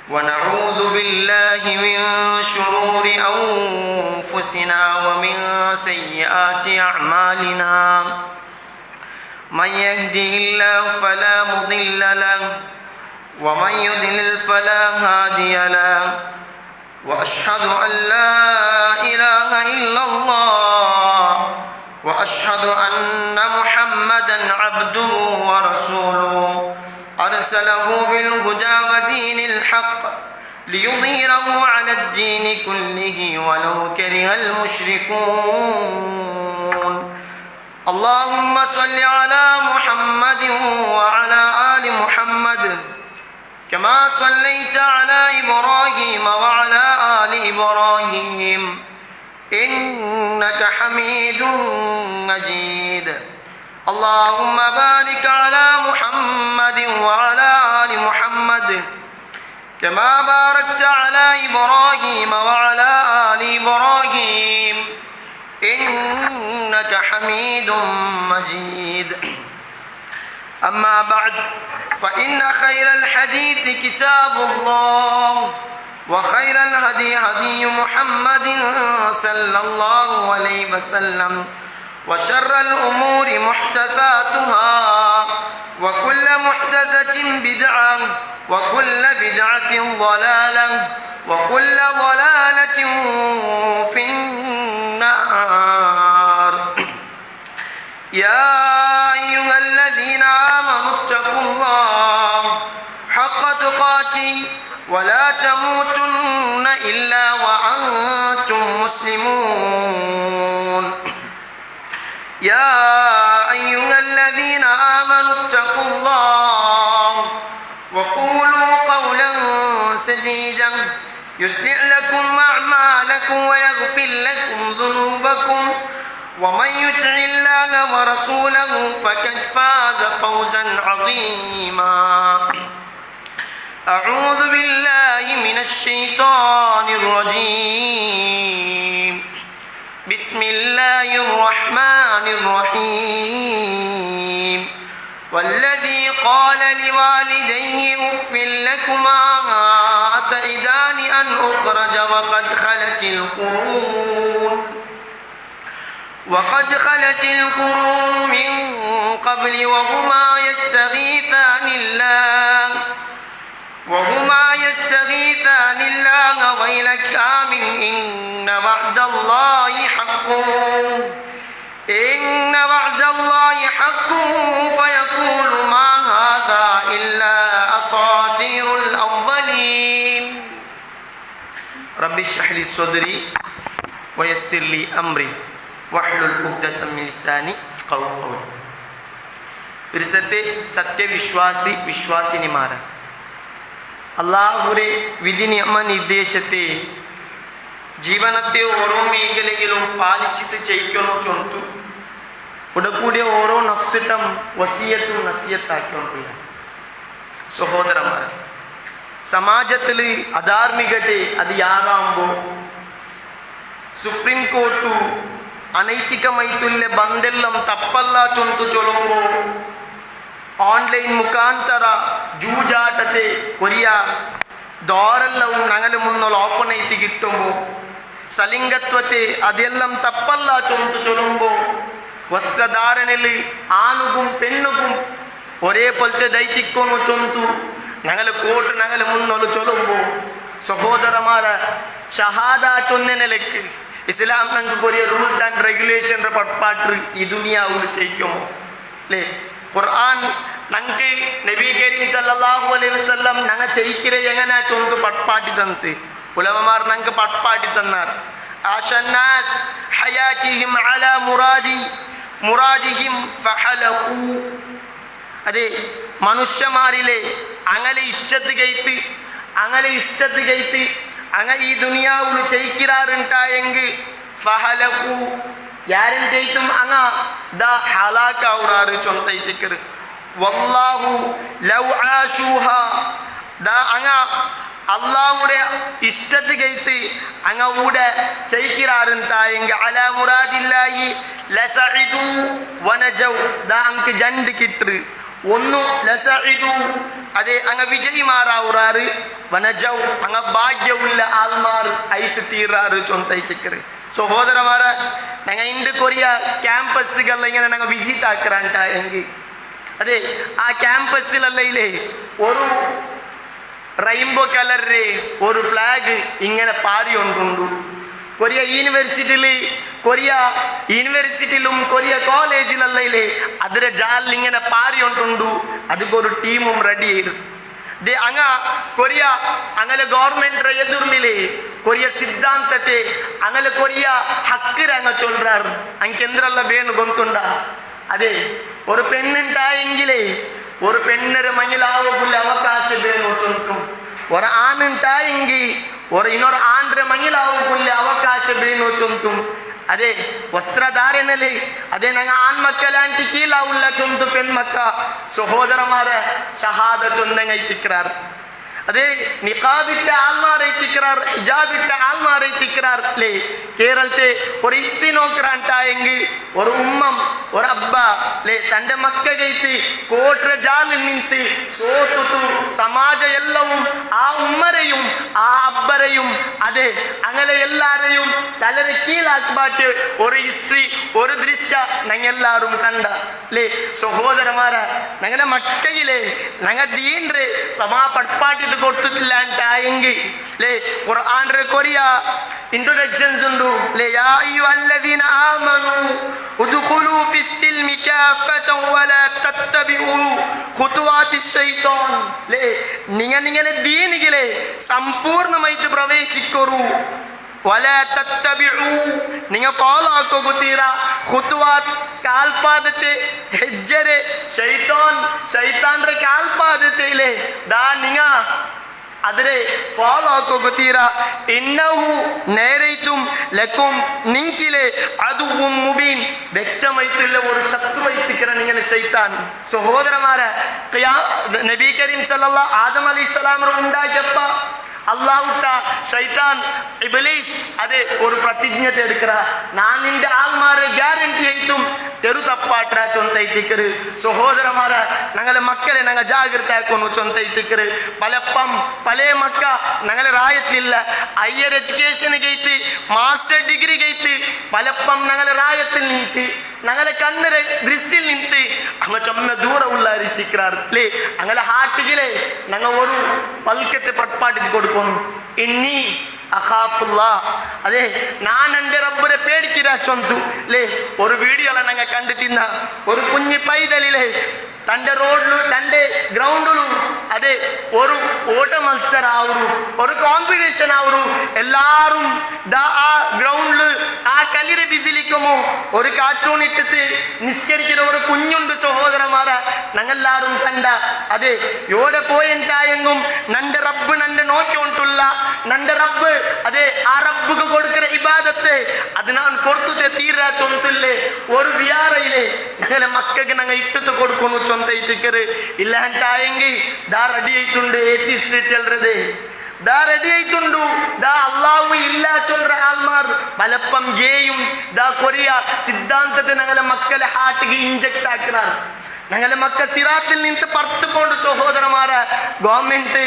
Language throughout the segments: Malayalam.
ونعوذ بالله من شرور أنفسنا ومن سيئات أعمالنا من يهده الله فلا مضل له ومن يضلل فلا هادي له وأشهد أن لا إله إلا الله وأشهد أن محمدا عبده ورسوله أرسله بالهدى ودين الحق ليظهره على الدين كله ولو كره المشركون اللهم صل على محمد وعلى آل محمد كما صليت على إبراهيم وعلى آل إبراهيم إنك حميد مجيد اللهم بارك على محمد وعلى آل محمد كما باركت على إبراهيم وعلى آل إبراهيم إنك حميد مجيد أما بعد فإن خير الحديث كتاب الله وخير الهدي هدي محمد صلى الله عليه وسلم وشر الأمور محدثاتها وكل محدثة بدعة وكل بدعة ضلالة وكل ضلالة في النار يا أيها الذين آمنوا اتقوا الله حق تقاته ولا تموتن إلا وأنتم مسلمون يا أيها الذين آمنوا اتقوا الله وقولوا قولا سديدا يصلح لكم أعمالكم ويغفر لكم ذنوبكم ومن يطع الله ورسوله فقد فاز فوزا عظيما أعوذ بالله من الشيطان الرجيم بسم الله الرحمن الرحيم والذي قال لوالديه أف لكما أتئدان أن أخرج وقد خلت القرون من قبل وهما يستغيثان الله ويلك آمن إن وعد الله حق فيقول ما هذا إلا أساطير الأولين رب اشرح لي صدري ويسر لي أمري واحلل عقدة من لساني يفقهوا قولي പരിസരത്തെ സത്യവിശ്വാസിനിമാരെ അള്ളാഹുവിന്റെ വിധി നിയമ നിർദ്ദേശത്തെ ಜೀವನത്തെ ಓರೋ ಮೇഖಲೆಗಿലും ಪಾಲಿಸಿತು ചെയ്യിക്കുന്നു ചൊന്തു ഉടകൂടിയ ഓരോ നഫ്സിട്ടം വസിയത്തും നസിയത്താക്കിക്കൊണ്ടില്ല സഹോദരന്മാരെ സമാജത്തിൽ അധാർമികತೆ അത് ಯಾರಾಂಬೋ ಸುಪ್ರೀಂ ಕೋರ್ಟು ಅನೈತಿಕ ಮೈತುಲ್ಯ ಬಂದೆಲ್ಲಂ ತಪ್ಪಲ್ಲ ಚೊಂತು ಚೊಲಂಬೋ ಆನ್ಲೈನ್ ಮುಖಾಂತರ ಜೂಜಾಟತೆ ಕೊರಿಯ ದೋರೆಲ್ಲವೂ ನಗಲು ಮುನ್ನೊಲು ಓಪನೈತಿ ಗಿಟ್ಟುಂಬೋ ಸಲಿಂಗತ್ವತೆ ಅದೆಲ್ಲಂ ತಪ್ಪಲ್ಲ ಚೊಂತು ಚೊಲಂಬೋ ವಸ್ತ್ರಧಾರಣೆಯಲ್ಲಿ ಆನುಗುಂ ಪೆಣ್ಣುಗುಂ ಒರೇ ಪೊಲ್ತೆ ದೈತಿಕ್ಕೋನು ಚೊಂತು ನಗಲು ಕೋಟು ನಗಲು ಮುನ್ನೊಲು ಚೊಲಂಬೋ ಸಹೋದರಮಾರ ഷഹാദ ചൊന്നനെലക്ക് ഇസ്ലാം ഞങ്ങൾക്ക് കുറേ റൂൾസ് ആൻഡ് റെഗുലേഷൻ്റെ പട്പാട്ട് ഈ ദുനിയാവിൽ ചെയ്യിക്കുമോ അല്ലേ ഖുർആൻ ഞങ്ങൾക്ക് നബി കരീം സല്ലല്ലാഹു അലൈഹി വസല്ലം ഞങ്ങൾ ചെയ്യിക്കിற എങ്ങനെ ചൊന്ത് പട്പാട്ടി തന്നത് ഉലമമാർ ഞങ്ങൾക്ക് പട്പാട്ടി തന്നാർ ആശന്നാസ് ഹയാതിഹിം അലാ മുറാദിഹിം ഫഹലഖു അതെ മനുഷ്യന്മാരിലെ അങ്ങനെ ഇച്ഛത്ത് കൈത്ത് അങ്ങനെ ഈ ദുനിയാവിൽ ചെയ്യിക്കാറുണ്ടായെങ്കിൽ ഫഹലഖു ಯಾರನ್ನು ಜೈತುം അങ്ങ ദാ ഹലാക്കാവുറാറ് ചൊന്തൈത്തിക്കറ് വല്ലാഹു ലൗ ആശൂഹ ദാ അങ്ങ അള്ളാഹുടെ ഇഷ്ടത്ത് കൈത്ത് അങ്ങ ഊടെ ചെയ്യിക്കാറുണ്ടായെങ്കിൽ അലാ മുറാദില്ലാഹി ലസഇദു വനജൗ ദാ അങ്ക് ജണ്ട് കിട്ടറ് ഒന്നു ലസഇദു അതെ അങ്ങ വിജയിമാറാവുറാറ് ವನಜೌ ಅಂಗ ಭಾಗ್ಯವುಳ್ಳ ಆಲ್ಮಾರು ಐತು ತೀರಾರು ಚೊಂತೈತಿಕ್ಕರು ಸಹೋದರಮಾರ ನಂಗ ಇಂದು ಕೊರಿಯ ಕ್ಯಾಂಪಸ್ಗೆಲ್ಲ ഇങ്ങനെ ഞങ്ങൾ വിസിറ്റ് ആക്കറാണ്ട എങ്കിൽ അതെ ആ ക്യാമ്പസിലല്ല ഇല്ലേ ഒരു റെയിൻബോ കളറിലെ ഒരു ഫ്ലാഗ് ഇങ്ങനെ പാറിയൊണ്ടുണ്ടു കൊറിയ യൂണിവേഴ്സിറ്റിയിലും കൊറിയ കോളേജിലല്ല ഇല്ലേ അതിരെ ജാലിൽ ഇങ്ങനെ പാറിയൊണ്ടുണ്ടു അതൊരു ടീമും റെഡി ചെയ്തു അങ്ങ കൊറിയ അങ്ങനെ ഗവൺമെന്റ് എതിർന്നില്ലേ കൊറിയ സിദ്ധാന്തത്തെ അങ്ങനെ കൊറിയ ഹക്കിര അങ്ങ ചൊല്ലാറ് അങ്കെന്തരല്ല വേണു ഗൊന്തുണ്ട അതെ ഒരു പെണ്ണുണ്ടായെങ്കിലേ ഒരു പെണ്ണൊരു മങ്ങിലാവുള്ള അവകാശം വേണു ചൊല്ലും ഒരു ആണുണ്ടായെങ്കിൽ ഒരു ഇന്നൊരു ആണ്ടര മങ്ങിലാവുള്ള അവകാശം വേണു ചൊല്ലും ಅದೇ ವಸ್ತ್ರಧಾರಣೆಯಲ್ಲಿ ಅದೇ ನಂಗೆ ಆಣ್ಮಕ್ಕಳಾಂಟಿ ಕೀಲಾವುಲ್ಲ ಚೊಂದು ಪೆಣ್ಮಕ್ಕ ಸಹೋದರಮಾರ ಶಹಾದ ಚೊಂದಂಗೈತಿಕ್ರಾರ್ ಅದೇ നിഖാബിട്ട ആൾമാരൈത്തിക്கிறாർ ഹിജാബിട്ട ആൾമാരൈത്തിക്கிறாർ ലേ കേരളത്തെ ഒരു ഇസ്സി നോക്കറാണ്ടായെങ്കിൽ ഒരു ഉമ്മം ഒരു അബ്ബ ലേ തൻ്റെ മക്കകൈത്തി കോട്ര ജാലിൽ നിന്ത് സോത്തുത്തു സമാജ എല്ലവും ആ ഉമ്മരെയും ആ അബ്ബരെയും അതെ അങ്ങനെ എല്ലാരെയും തലരെ കീഴാക്കിയിട്ട് ഒരു ഹിസ്റ്ററി ഒരു ദൃശ്യ ഞങ്ങളെല്ലാവരും കണ്ട ലേ സഹോദരമാര ഞങ്ങളുടെ മക്കയിലെ ഞങ്ങൾ ദീൻറെ സമാ പട്പാട്ടി കൊടുത്തിട്ടില്ല എങ്കിൽ ലേ ഖുർആന്റെ കൊറിയ ഇൻട്രൊഡക്ഷൻസ് ഉണ്ട് ലേ യാ അയ്യുഹല്ലദീന ആമനൂ ഉദ്ഖുലൂ ഫിസ്സിൽമി കാഫതൻ വലാ തത്തബിഉ ഖുതുവാതിശ് ശൈത്താൻ ലേ നിങ്ങൾ ദീനിലെ സമ്പൂർണ്ണമായിട്ട് പ്രവേശിക്കൂ വലാ തത്തബിഉ നിങ്ങൾ ഫോളോ ആക്കുക ഖുതുവാത് കാൽപാദത്തെ ഹെജ്ജരെ ശൈത്താന്റെ കാൽപാദത്തിലെ ദാ നിങ്ങ അതിനെ ഫോളോ ആക്കുക ഇന്നഹു നേരേറ്റും ലക്കും നിങ്കിലെ അതുവും മുബീൻ വ്യക്തമായിട്ടുള്ള ഒരു ശത്രുവൈത്തിക്കറ നിങ്ങൾ ശൈത്താൻ സഹോദരന്മാരെ നബി കരീം സല്ലല്ലാഹു ആദം അലൈഹിസ്സലാം ഉണ്ടാക്കിയപ്പ അള്ളാഹുട്ട ശൈത്താൻ ഇബ്ലീസ് അതെ ഒരു പ്രതിജ്ഞ എടുക്കറ ഞാൻ നിന്റെ ആൾമാരെ ഗ്യാരണ്ടി ആയിട്ടും തെരു തപ്പാട്ര ചൊന്തൈത്തിക്കറ് സഹോദരമാര ഞങ്ങളെ മക്കളെ ഞങ്ങൾ ജാഗ്രത ആക്കുന്നു ചൊന്തൈത്തിക്കറ് പലപ്പം പല മക്ക ഞങ്ങളെ റായത്തില്ല ഹയർ എഡ്യൂക്കേഷൻ ഗൈത്ത് മാസ്റ്റർ ഡിഗ്രി ഗൈത്ത് പലപ്പം ഞങ്ങളെ റായത്തിൽ നിന്ത് ഞങ്ങളെ കണ്ണര ദൃശ്യത്തിൽ നിന്ത് അങ്ങ് ചൊമ്മ ദൂരമുള്ളായിരിക്കാർ അല്ലേ ഞങ്ങളെ ഹാട്ടിലെ ഞങ്ങൾ ഒരു പൽക്കത്തെ പട്പാട്ടിൽ കൊടുക്കുന്നു ഇനി അതെ ഞാൻ എൻ്റെ റബ്ബിനെ പേടിക്കില്ല ചൊന്തു അല്ലേ ഒരു വീഡിയോല ഞങ്ങൾ കണ്ടു തിന്ന ഒരു കുഞ്ഞി പൈതലിലെ തൻ്റെ റോഡിലും തൻ്റെ ഗ്രൗണ്ടിലും അതെ ഒരു ഓട്ട മത്സരം ആവൂ ഒരു കോമ്പറ്റീഷൻ ആവൂ എല്ലാവരും ആ ഗ്രൗണ്ടിൽ ആ കല്ലിരെ ബിസിലിക്കുമോ ഒരു കാർട്ടൂൺ ഇട്ടിട്ട് നിസ്കരിക്കുന്ന ഒരു കുഞ്ഞുണ്ട് സഹോദരന്മാരെ ഞങ്ങളെല്ലാവരും കണ്ട അതെ എവിടെ പോയെങ്കും നന്റെ റബ്ബ് നന്റെ നോക്കിക്കൊണ്ടുള്ള നന്റെ റബ്ബ് അതെ ആ റബ്ബുക്ക് കൊടുക്കുന്ന ഇബാദത്തെ അത് ഞാൻ കൊടുത്തിട്ട് തീരാ ചൊന്നില്ലേ ഒരു വിയാറയിലെ ഞങ്ങളെ മക്കൾക്ക് ഞങ്ങൾ ഇട്ടിട്ട് കൊടുക്കുന്നു ചൊന്തൈത്തിക്കറ് ഇല്ലാണ്ടായെങ്കിൽ ദാ റെഡി ആയിട്ടുണ്ട് ഏത്തിസ്റ്റ് ചെല്ലറത് ദാ റെഡി ആയിട്ടുണ്ട് ദാ അള്ളാഹു ഇല്ല ചൊല്ല ആൾമാർ പലപ്പം ഗേയും ദാ കൊറിയ സിദ്ധാന്തത്തെ ഞങ്ങളെ മക്കളെ ഹാർട്ടിക്ക് ഇഞ്ചക്ട് ആക്കുന്നാണ് ഞങ്ങളെ മക്ക സിറാത്തിൽ നിന്ന് പറത്തുകൊണ്ട് സഹോദരന്മാരെ ഗവൺമെന്റ്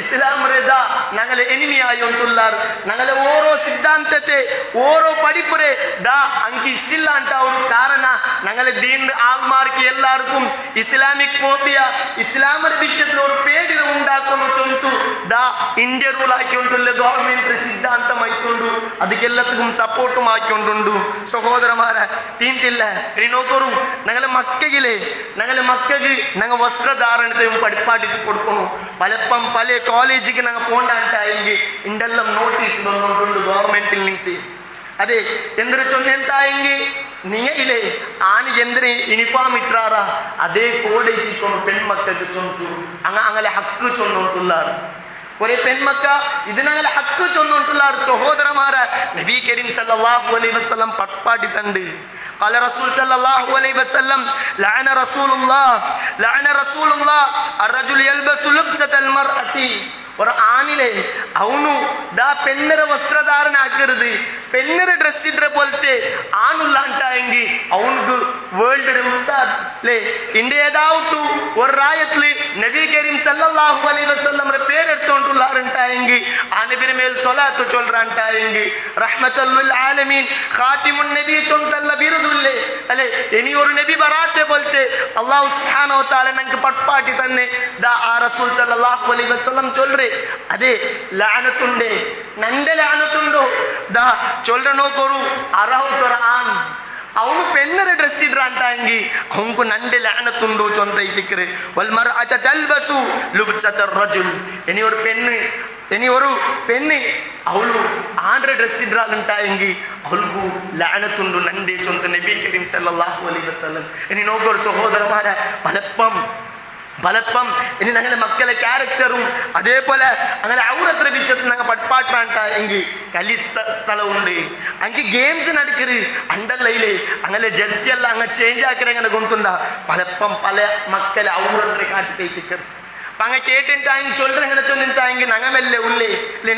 ഇസ്ലാമരെ ദാ ഞങ്ങളെ എനിമിയായി ഒന്നുള്ളാർ ഞങ്ങളെ ഓരോ സിദ്ധാന്തത്തെ ഓരോ പഠിപ്പുരെ ദാ അങ്കി ഇസ്സില്ല ഒരു കാരണ ഞങ്ങളെ ദീൻ ആൾമാർക്ക് എല്ലാവർക്കും ഇസ്ലാമിക് ഫോബിയ ഇസ്ലാമിന്റെ വിഷയത്തിൽ ഒരു പേടി ഉണ്ടാക്കുന്നു ചൊന്തു ദാ ഇന്ത്യ റൂൾ ആക്കിക്കൊണ്ടുള്ള ഗവൺമെന്റ് സിദ്ധാന്തമായിക്കൊണ്ടു അതിക്കെല്ലാത്തിനും സപ്പോർട്ടും ആക്കിക്കൊണ്ടുണ്ടു സഹോദരന്മാരെ തീന്തില്ല ഇനി നോക്കൂ ഞങ്ങളെ മക്കയിലെ ഞങ്ങളെ മക്കൾക്ക് ഞങ്ങൾ വസ്ത്രധാരണത്തെയും പഠിപ്പാട്ടിട്ട് കൊടുക്കുന്നു പലപ്പം പല കോളേജിക്ക് ഞങ്ങൾ പോണ്ടായിട്ടായെങ്കിൽ ഇതെല്ലാം നോട്ടീസ് തന്നിട്ടുണ്ട് ഗവൺമെന്റിൽ നിന്ന് അതെ എന്തൊരു ചൊന്നെന്തായെങ്കിൽ നീയിലെ ആന് എന്തിന് യൂണിഫോം ഇട്ടാറാ അതേ കോഡ് എത്തിക്കുന്നു പെൺമക്കൾക്ക് ചൊന്നു അങ്ങനെ ഹക്ക് ചൊന്നിട്ടുള്ളാറ് ഒരേ പെൺമക്ക ഇത് ഞങ്ങളെ ഹക്ക് ചൊന്നിട്ടുള്ളാർ സഹോദരന്മാരെ നബി കരീം സല്ലല്ലാഹു അലൈഹി വസല്ലം പട്പാട്ടി തണ്ട് قال رسول صلى الله عليه وسلم لعن رسول الله الرجل يلبس لبسة المرأة ഒരു ആണിലെ അവനു ദാ പെണ്ണര വസ്ത്രധാരണ ആക്കരുത് പെണ്ണര ഡ്രസ് ഇട്ട പോലത്തെ ആണുള്ളാണ്ടായെങ്കിൽ അവനക്ക് വേൾഡ് ഉസ്താദ് അല്ലേ ഇന്ത്യ ഏതാവട്ടു ഒരു റായത്തില് നബി കരീം സല്ലല്ലാഹു അലൈഹി വസല്ലം சொல்றாருன்ட்டாயங்கி அனபின் மேல் சொலாத்து சொல்றான்ட்டாயங்கி ரஹ்மத்துல் ஆலமீன் ಖಾತಿಮುನ್ ನಬಿ ಚೊಂತಲ್ಲ ಬಿರುದುಲ್ಲೆ ಅಲೆ ಇನಿ ಒಂದು ನಬಿ ಬರಾತೆ ಬೋಲ್ತೆ ಅಲ್ಲಾಹ್ ಸುಬ್ಹಾನಹು ವ ತಆಲಾ ನಂಗೆ ಪಟ್ಪಾಟಿ ತನ್ನೆ ದಾ ಆ ರಸೂಲ್ ಸಲ್ಲಲ್ಲಾಹು ಅಲೈಹಿ ವಸಲ್ಲಂ ಚೊಲ್ರೆ ಅದೇ ಲಾನತುಂಡೆ ನಂಡೆ ಲಾನತುಂಡು ದಾ ಚೊಲ್ರೆ ನೋಕೋರು ಅರಹು ಕುರ್ಆನ್ ಅವನು ಪೆನ್ನರ ಡ್ರೆಸ್ ಇಡ್ರ ಅಂತ ಹಂಗಿ ಅವನ್ಕು ನಂಡೆ ಲಾನತುಂಡು ಚೊಂತ ಇತಿಕ್ರೆ ವಲ್ ಮರ್ಅತ ತಲ್ಬಸು ಲುಬ್ಸತ ರಜುಲ್ ಇನಿ ಒಂದು ಪೆಣ್ಣೆ ಅವಳು ಆಂಡ್ರೆ ಡ್ರೆಸ್ ಇಡ್ರಾಗಂಟ ಹೆಂಗಿ ಅವಳಿಗೂ ಲಾನತುಂಡು ನಂಡೆ ಚೊಂತ ನಬಿ ಕರೀಂ ಸಲ್ಲಲ್ಲಾಹು ಅಲೈಹಿ ವಸಲ್ಲಂ ಇನಿ ನೋಗೋರು സഹോദരന്മാര പലപ്പം ഇനി ഞങ്ങളുടെ മക്കളെ ക്യാരക്ടറും അതേപോലെ അങ്ങനെ ഔറത്ര വിഷയത്തിൽ ഞങ്ങൾ പട്പാട്ടാണ്ട എങ്കിൽ കലി സ്ഥലമുണ്ട് അങ്ങ് ഗെയിംസ് നടക്കരുത് അണ്ടല്ലേ അങ്ങനെ ജെർസി എല്ലാം അങ്ങ് ചേഞ്ച് ആക്കിற അങ്ങനെ കൊണ്ടുണ്ടാ പലപ്പം പല മക്കളെ ഔറത്ര കാട്ടിത്തേക്കർ പങ്ങ കേട്ടിട്ടായെങ്കിൽ ചൊല്ലുങ്ങനെ ചൊല്ലിട്ടായെങ്കിൽ ഞങ്ങമല്ലേ ഉള്ളേ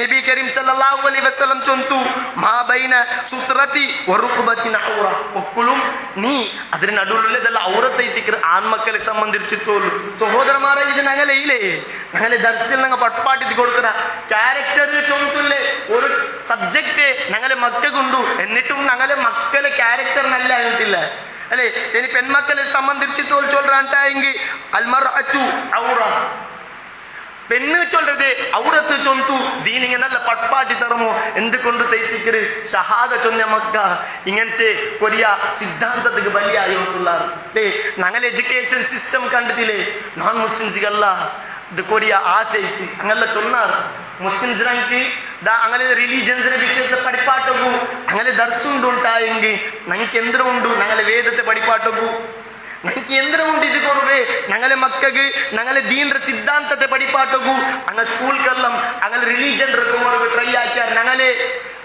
നബി കരീം സല്ലല്ലാഹു അലൈഹി വസല്ലം ചൊന്തു മാ ബൈന സുത്രതി വറുഖബതിന ഔറ ഒക്കുലും നീ അതിന് നടുവിലുള്ളതെല്ലാം ഔറത്തൈത്തിക്കർ ആൺമക്കളെ സംബന്ധിച്ചിട്ടുള്ളൂ സഹോദരന്മാരെ ഇത് ഞങ്ങളെ ഇല്ലേ ഞങ്ങളെ ദർസിൽ ഞങ്ങൾ പട്പാട്ടി കൊടുക്കുന്ന ക്യാരക്ടർ ചൊന്തുല്ലേ ഒരു സബ്ജക്റ്റ് ഞങ്ങളെ മക്കൾക്കുണ്ടു എന്നിട്ടും ഞങ്ങളെ മക്കളെ ക്യാരക്ടർ നല്ല ആയിട്ടില്ല അല്ലേ ഇനി പെൺമക്കളെ സംബന്ധിച്ചിട്ട് ചൊല്ലാണ്ടായെങ്കിൽ അൽമർഅതു ഔറ പെണ്ണ് ചൊല്ലത് ഔറത്ത് ചൊന്തു ദീനിങ്ങ നല്ല പട്പാട്ടി തറമോ എന്തുകൊണ്ട് തൈത്തിക്കര് ഷഹാദ ചൊന്ന മക്ക ഇങ്ങനത്തെ കൊറിയ സിദ്ധാന്തത്തിക്ക് ബലിയായിട്ടുള്ള ഞങ്ങൾ എഡ്യൂക്കേഷൻ സിസ്റ്റം കണ്ടതില്ലേ നോൺ മുസ്ലിംസിಗಲ್ಲ ഇത് കൊറിയ ആശയിക്ക് അങ്ങനെಲ್ಲ ചൊന്നാറ് മുസ്ലിംസിനക്ക് അങ്ങനെ റിലീജിയൻസിന്റെ വിഷയത്തിൽ പഠിപ്പാട്ടൊക്കു അങ്ങനെ ദർസുണ്ട് ഉണ്ടായെങ്കിൽ ഞങ്ങൾക്ക് എന്തിനും ഉണ്ട് ഞങ്ങളെ വേദത്തെ പഠിപ്പാട്ടൊക്കു ഞങ്ങൾക്ക് എന്തിനും ഉണ്ട് ഇത് കുറവേ ഞങ്ങളെ മക്കൾക്ക് ഞങ്ങളെ ദീന്റെ സിദ്ധാന്തത്തെ പഠിപ്പാട്ടൊക്കു അങ്ങനെ സ്കൂൾക്കെല്ലാം അങ്ങനെ റിലീജിയൻ ട്രൈ ആക്കിയാൽ ഞങ്ങളെ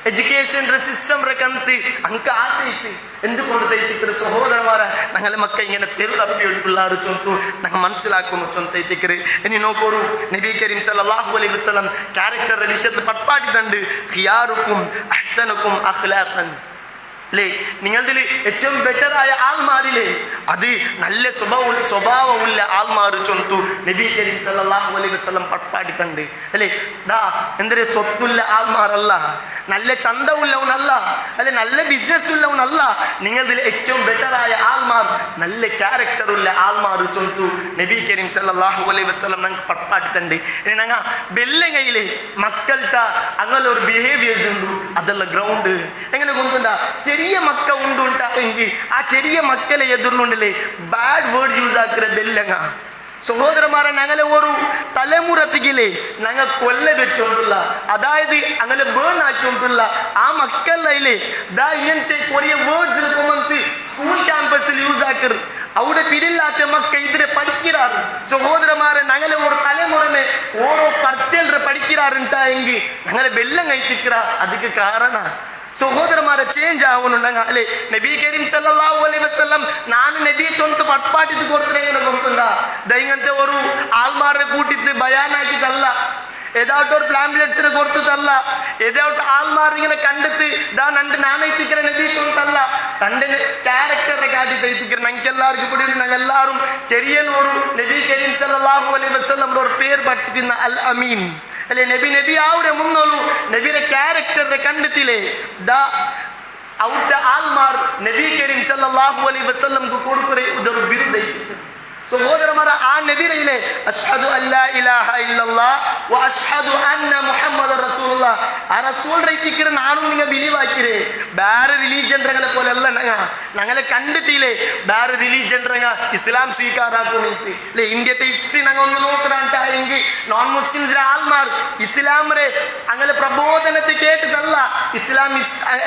എഡ്യൂക്കേഷൻ സിസ്റ്റം റെക്കന്ത് അങ്ങ് ആശയിക്ക് എന്തുകൊണ്ട് തൈത്തിക്കര് സഹോദരന്മാരെ ഞങ്ങളെ മക്ക ഇങ്ങനെ തെരുതപ്പിയുള്ള പിള്ളേർ ചൊന്തു ഞങ്ങൾ മനസ്സിലാക്കുന്നു ചൊന്തൈത്തിക്കര് ഇനി നോക്കോറു നബി കരീം സല്ലല്ലാഹു അലൈഹി വസല്ലം ക്യാരക്ടറുടെ വിഷയത്തിൽ പട്പാട്ടിട്ടുണ്ട് ഖിയാറുക്കും അഹ്സനുക്കും അഖ്ലാഖൻ അല്ലേ നിങ്ങളിൽ ഏറ്റവും ബെറ്ററായ ആൾമാരില്ലേ അത് നല്ല സ്വഭാവമുള്ള ആൾമാർ ചൊന്തു നബി കരീം സല്ലല്ലാഹു അലൈഹി വസല്ലം പട്പാട്ടിട്ടുണ്ട് അല്ലേ ദാ എന്തൊരു സ്വത്തുള്ള ആൾമാരല്ല നല്ല ചന്തമുള്ളവനല്ല അല്ലെ നല്ല ബിസിനസ് ഉള്ളവനല്ല നിങ്ങളിൽ ഏറ്റവും ബെറ്ററായ ആൾമാർ നല്ല ക്യാരക്ടറുള്ള ആൾമാർ ചൊന്തു നബി കരീം സല്ലല്ലാഹു അലൈഹി വസല്ലം ഞങ്ങൾക്ക് പട്പാട്ടിട്ടുണ്ട് ഇനി ഞങ്ങൾ ബെല്ലങ്ങയിലെ മക്കൾത്ത അങ്ങനെ ഒരു ബിഹേവിയേഴ്സ് ഉണ്ട് അതല്ല ഗ്രൗണ്ട് എങ്ങനെ കൊണ്ടുണ്ടാ ചെറിയ മക്ക ഉണ്ടുണ്ടായെങ്കിൽ ആ ചെറിയ മക്കളെ എതിർന്നുണ്ടല്ലേ ബാഡ് വേർഡ് യൂസ് ആക്കിற ബെല്ലങ്ങ സഹോദരന്മാരെ ഞങ്ങളെ ഒരു തലമുറത്തിക്കില്ലേ ഞങ്ങൾ കൊല്ല വെച്ചോണ്ടുള്ള അതായത് അങ്ങനെ ബേൺ ആക്കിക്കൊണ്ടുള്ള ആ മക്കളിലെ ദാ ഇങ്ങനത്തെ കുറേ വേർഡ്സ് കൊമന്ത് സ്കൂൾ ക്യാമ്പസിൽ യൂസ് ആക്കരുത് അവിടെ പിരില്ലാത്ത മക്ക ഇതിനെ പഠിക്കാറ് സഹോദരന്മാരെ ഞങ്ങളെ ഒരു തലമുറനെ ഓരോ പർച്ചേൽ പഠിക്കാറുണ്ടായെങ്കിൽ ഞങ്ങളെ ബെല്ലം കഴിച്ചിക്കറ അതിക്ക് കാരണം സഹോദരന്മാരെ ചേഞ്ച് ആവുന്നുണ്ടെങ്കിൽ അല്ലെ നബി കരീം സല്ലല്ലാഹു അലൈഹി വസല്ലം ನಾನು നബി ചൊന്ത് പട്പാട്ടിട്ട് കൊടുത്തിങ്ങനെ കൊടുത്തുണ്ടാ ഇങ്ങനത്തെ ഒരു ആൾമാരെ കൂട്ടിട്ട് ബയാനാക്കിട്ടല്ല ഏതാവട്ടെ ഒരു പ്ലാംലെറ്റ്സിനെ കൊടുത്തിട്ടല്ല ഏതാവട്ടെ ആൾമാർ ഇങ്ങനെ കണ്ടെത്തി ഇതാ നണ്ട് നാണയത്തിക്കര നബി ചൊന്തല്ല തൻ്റെ ക്യാരക്ടറെ കാട്ടി തയ്ത്തിക്കര ഞങ്ങൾക്ക് എല്ലാവർക്കും കൂടി ഞങ്ങൾ എല്ലാവരും ചെറിയ ഒരു നബി കരീം സല്ലല്ലാഹു അലൈഹി വസല്ലം ഒരു പേര് പഠിച്ചിരുന്ന അൽ അമീൻ അല്ലെ നബി ആവുടെ മുന്നോളൂ നബിയുടെ ക്യാരക്ടറെ കണ്ടെത്തില്ലേ ദാ ഔട്ട് ആൾമാർ നബി കരീം സല്ലല്ലാഹു അലൈഹി വസല്ലംക്ക് കൊടുക്കുന്ന ഇതൊരു ബിരുദ സഹോദരന്മാരെ ആ നബിയിലെ അഷ്ഹദു അല്ലാ ഇലാഹ ഇല്ലല്ലാഹ് വ അഷ്ഹദു അന്ന മുഹമ്മദർ റസൂലുള്ളാഹ് ആ റസൂൽ റൈത്തിക്കര നാനും നിങ്ങൾ ബിലീവ് ആക്കിരേ വേറെ റിലീജിയൻ രംഗങ്ങളെ പോലെ അല്ല ഞങ്ങളെ കണ്ടെത്തിയില്ലേ വേറെ റിലീജിയൻ രംഗ ഇസ്ലാം സ്വീകാരാക്കുന്നിട്ട് അല്ലെ ഇന്ത്യത്തെ ഹിസ്റ്ററി ഞങ്ങൾ ഒന്ന് നോക്കുന്നുണ്ടായെങ്കിൽ നോൺ മുസ്ലിംസിലെ ആൾമാർ ഇസ്ലാമിനെ അങ്ങനെ പ്രബോധനത്തെ കേട്ടിട്ടല്ല ഇസ്ലാം